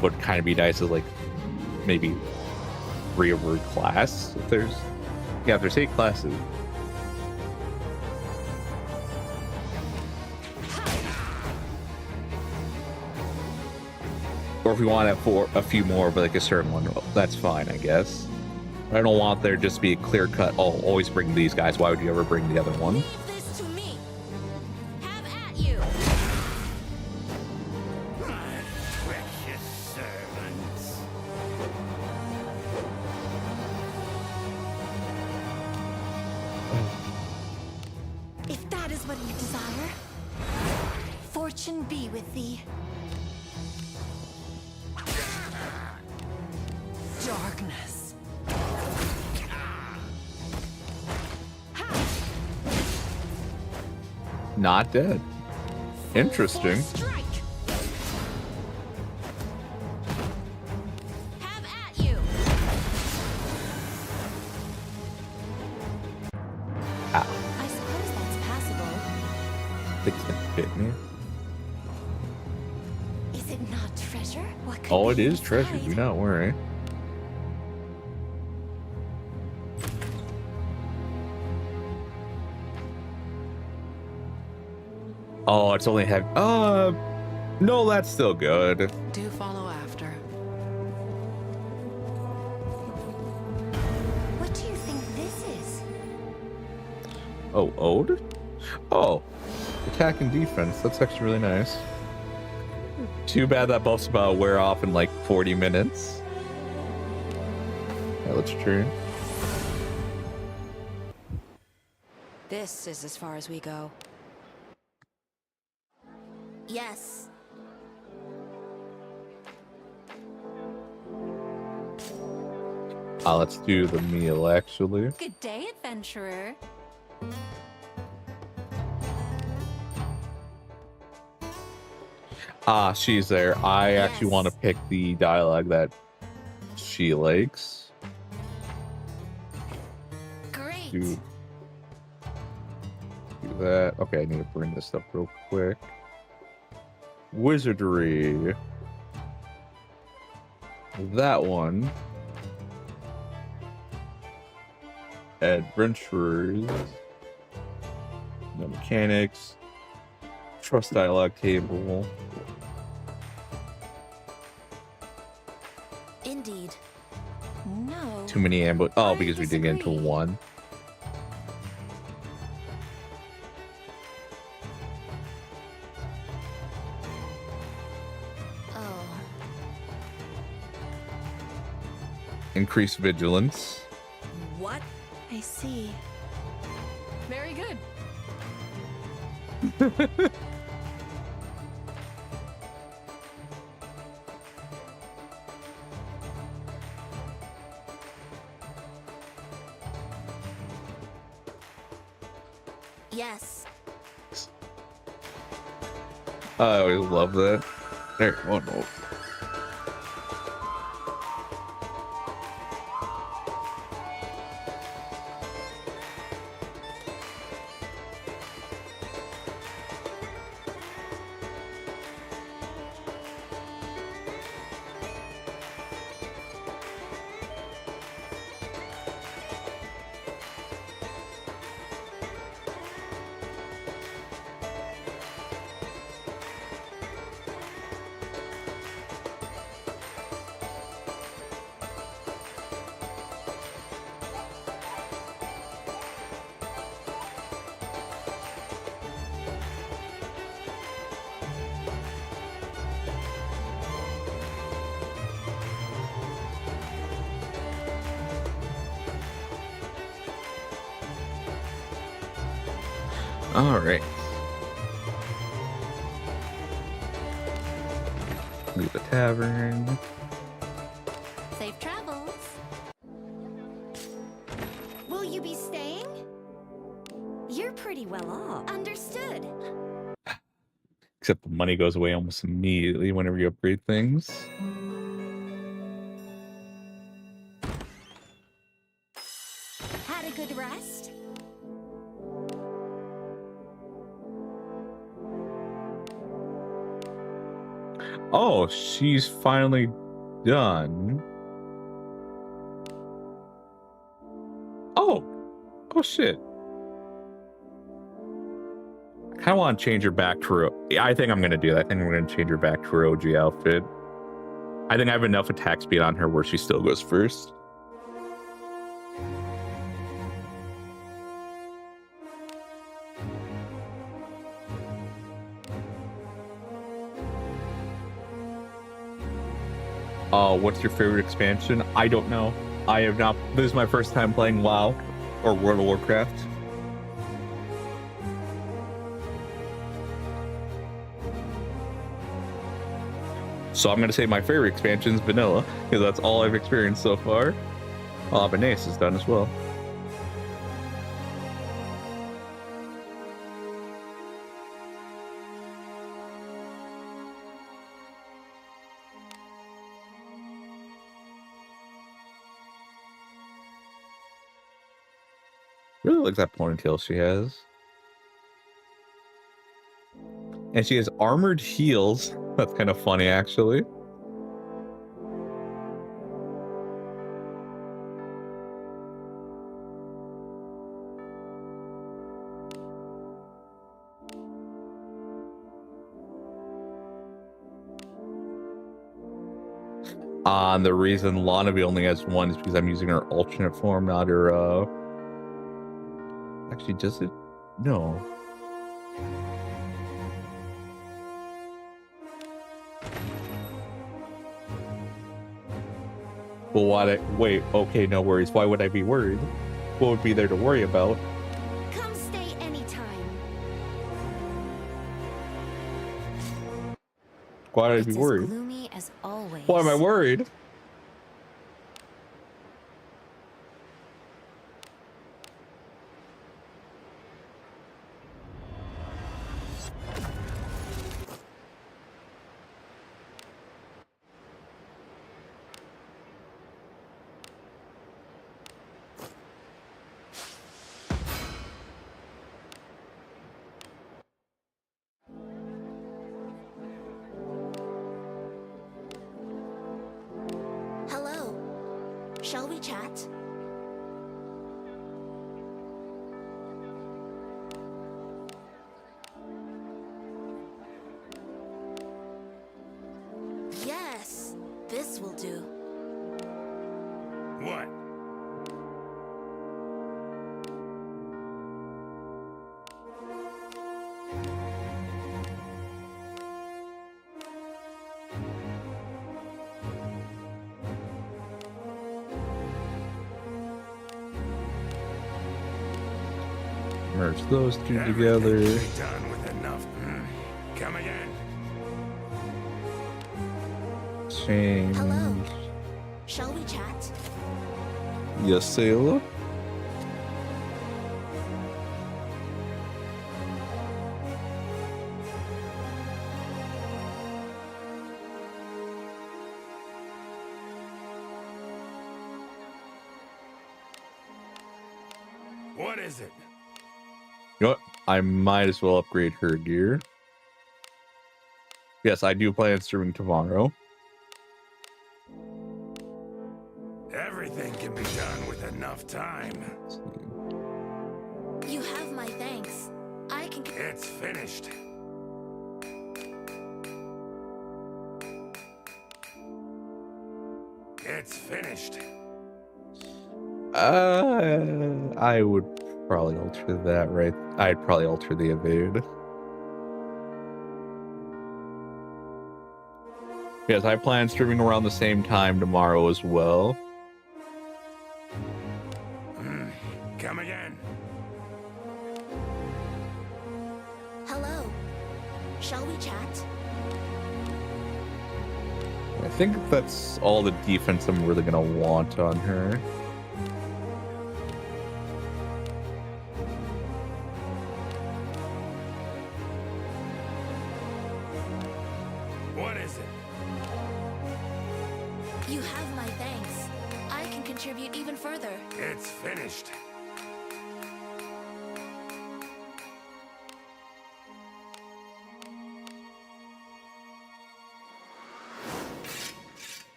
would kind of be nice is like, maybe 3 over class. If there's... Yeah, if there's 8 classes. Or if we want it for a few more, but like a certain one, that's fine, I guess. I don't want there just to be a clear cut, oh, always bring these guys. Why would you ever bring the other one? Leave this to me. Have at you. Precious servants. If that is what you desire, fortune be with thee. Darkness. Not dead. Interesting. Strike. Have at you. Ow. I suppose that's passable. Things that bit me. Is it not treasure? What could Oh, it be is treasure. inside? Do not worry. Oh, it's only heavy. No, that's still good. Do follow after. What do you think this is? Oh, Ode? Oh, attack and defense. That's actually really nice. Too bad that buff's about to wear off in like 40 minutes. Yeah, let's turn. This is as far as we go. Yes. Let's do the meal, actually. Good day, adventurer. She's there. I actually Yes. want to pick the dialogue that she likes. Great. Do that. Okay, I need to bring this up real quick. Wizardry. That one. Adventurers. No mechanics. Trust dialogue table. Indeed. No. Too many ambush. Oh, I because we did get into disagree. one. Oh. Increased vigilance. What? I see. Very good. Yes. I always love that. There, one more. All right. Leave the tavern. Safe travels. Will you be staying? You're pretty well off. Understood. Except the money goes away almost immediately whenever you upgrade things. Had a good rest? Oh, she's finally done. Oh, oh shit. I kind of want to change her back to her. I think I'm going to do that. I think I'm going to change her back to her OG outfit. I think I have enough attack speed on her where she still goes first. What's your favorite expansion? I don't know. I have not. This is my first time playing WoW or World of Warcraft. So I'm gonna say my favorite expansion is vanilla, because that's all I've experienced so far. Benace is done as well. Really likes that ponytail she has. And she has armored heels. That's kind of funny, actually. The reason Lanabe only has one is because I'm using her alternate form, not her, Actually, does it? No. Well, wait, okay, no worries. Why would I be worried? What would be there to worry about? Come stay anytime. Why would I It's be as worried? gloomy as always. Why am I worried? Hello. Shall we chat? Yes, this will do. What? Merge those two Everything together. can be done with enough. Come again. Change. Hello. Shall we chat? Yes, Sailor. What is it? You know what? I might as well upgrade her gear. Yes, I do plan on streaming tomorrow. Everything can be done with enough time. You have my thanks. I can. It's finished. It's finished. I would probably alter that, right? I'd probably alter the evade. Yes, I plan streaming around the same time tomorrow as well. Come again. Hello. Shall we chat? I think that's all the defense I'm really gonna want on her. What is it? You have my thanks. I can contribute even further. It's finished.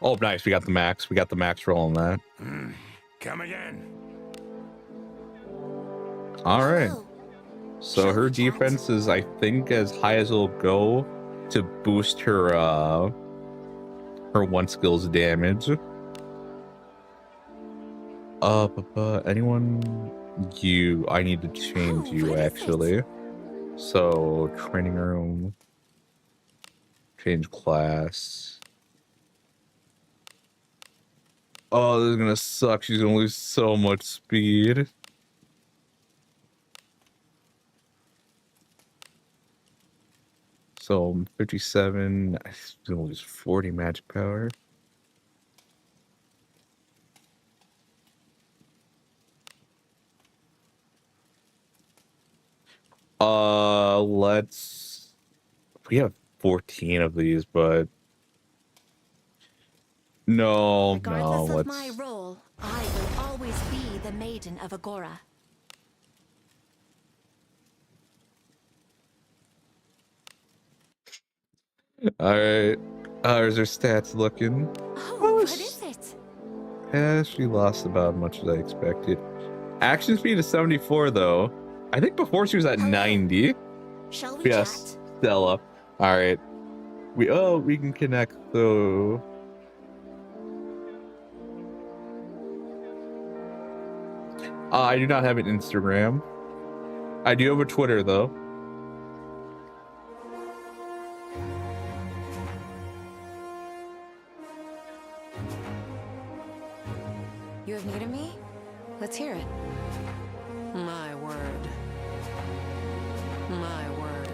Oh, nice. We got the max. We got the max roll on that. Come again. All right. Hello. So Shall her we chat? defense is, I think, as high as it'll go to boost her her one skill's damage. Anyone? You? I need to change Oh, you what is it? actually. So training room. Change class. Oh, this is gonna suck. She's gonna lose so much speed. So 57. She's gonna lose 40 magic power. Let's. We have 14 of these, but no, Regardless no. of my role, I will always be the Maiden of Agora. All right. How's her stats looking? Oh, what is it? Yeah, she lost about as much as I expected. Action speed is 74, though. I think before she was at Hello. 90. Shall we Yes, chat? Stella. All right. We can connect though. I do not have an Instagram. I do have a Twitter though. You have need of me? Let's hear it. My word. My word.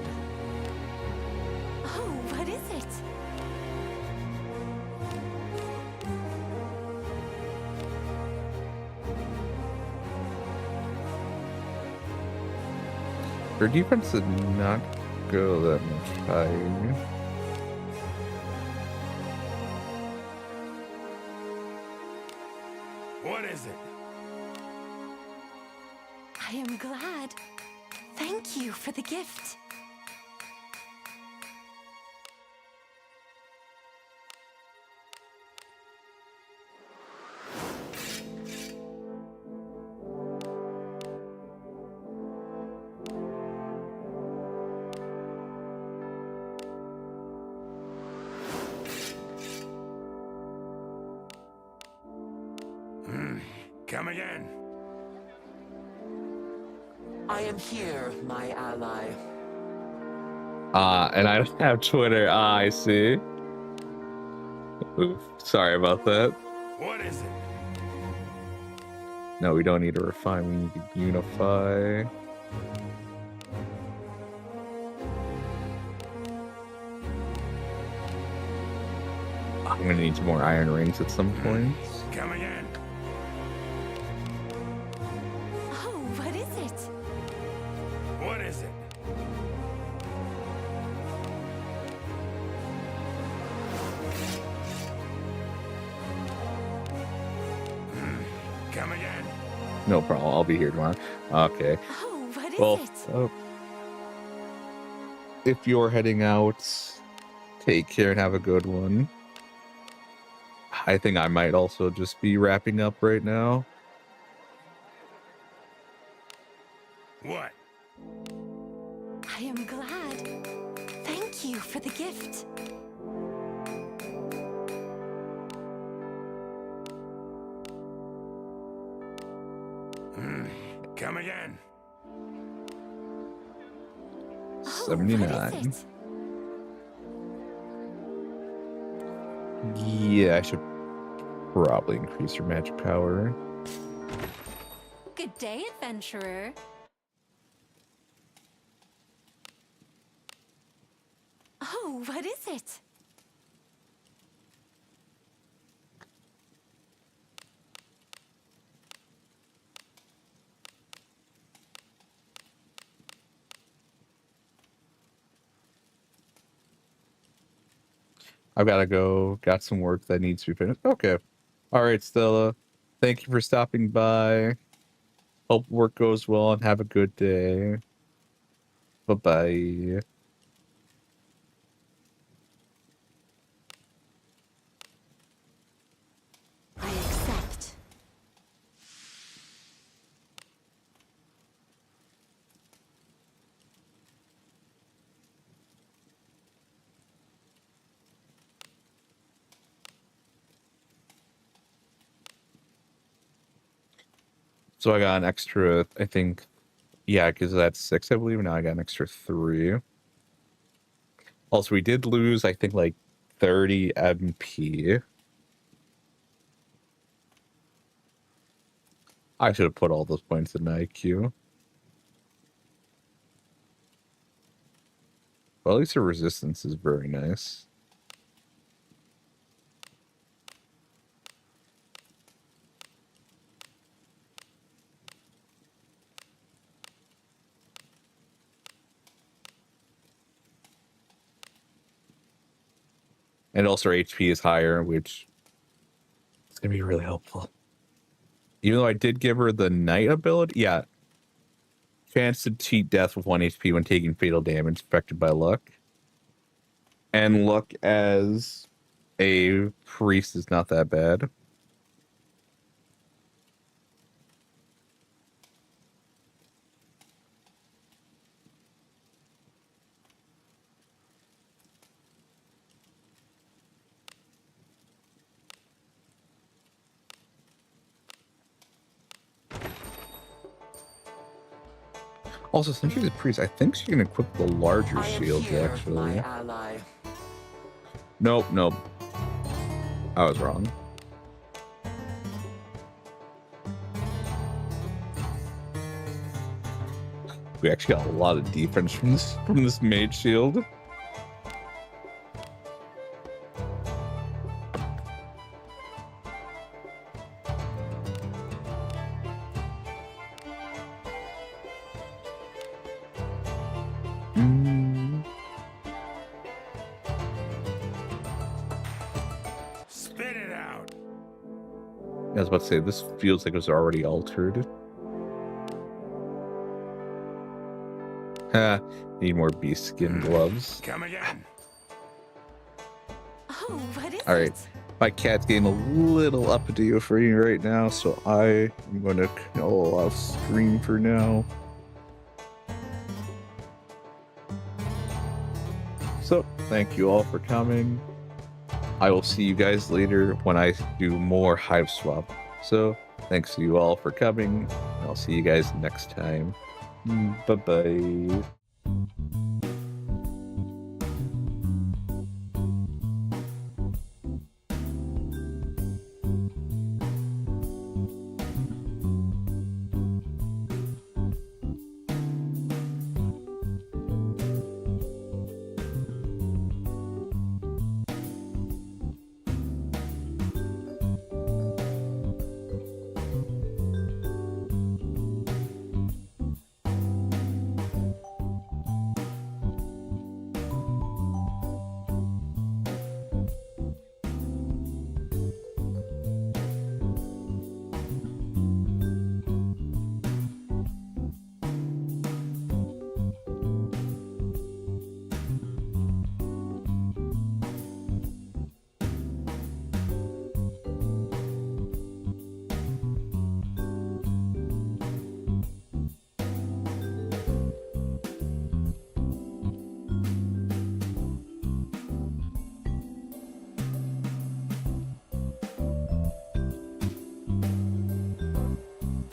Oh, what is it? Her defense did not go that much higher. What is it? I am glad. Thank you for the gift. Come again. I am here, my ally. And I don't have Twitter. I see. Oof, sorry about that. What is it? No, we don't need to refine. We need to unify. I'm gonna need some more iron rings at some point. Come again. Oh, what is it? What is it? Come again. No problem. I'll be here tomorrow. Okay. Oh, what is Well, it? if you're heading out, take care and have a good one. I think I might also just be wrapping up right now. What? I am glad. Thank you for the gift. Come again. Oh, 79. what is it? Yeah, I should probably increase your magic power. Good day, adventurer. Oh, what is it? I've got to go. Got some work that needs to be finished. Okay. All right, Stella. Thank you for stopping by. Hope work goes well and have a good day. Bye-bye. I accept. So I got an extra, I think, yeah, because that's 6, I believe. Now I got an extra 3. Also, we did lose, I think, like 30 MP. I should have put all those points in IQ. Well, at least the resistance is very nice. And also her HP is higher, which is going to be really helpful. Even though I did give her the Knight ability, yeah. Chance to cheat death with 1 HP when taking fatal damage affected by luck. And luck as a priest is not that bad. Also, since she's a priest, I think she can equip the larger I am shield, here, actually. my ally. Nope. I was wrong. We actually got a lot of defense from this mage shield. Spit it out. I was about to say, this feels like it was already altered. Ha, need more beast skin gloves. Come again. Oh, what is All right. it? My cat's getting a little uppity for you right now, so I am going to kill off screen for now. So, thank you all for coming. I will see you guys later when I do more Hive Swap. So, thanks to you all for coming. I'll see you guys next time. Bye-bye.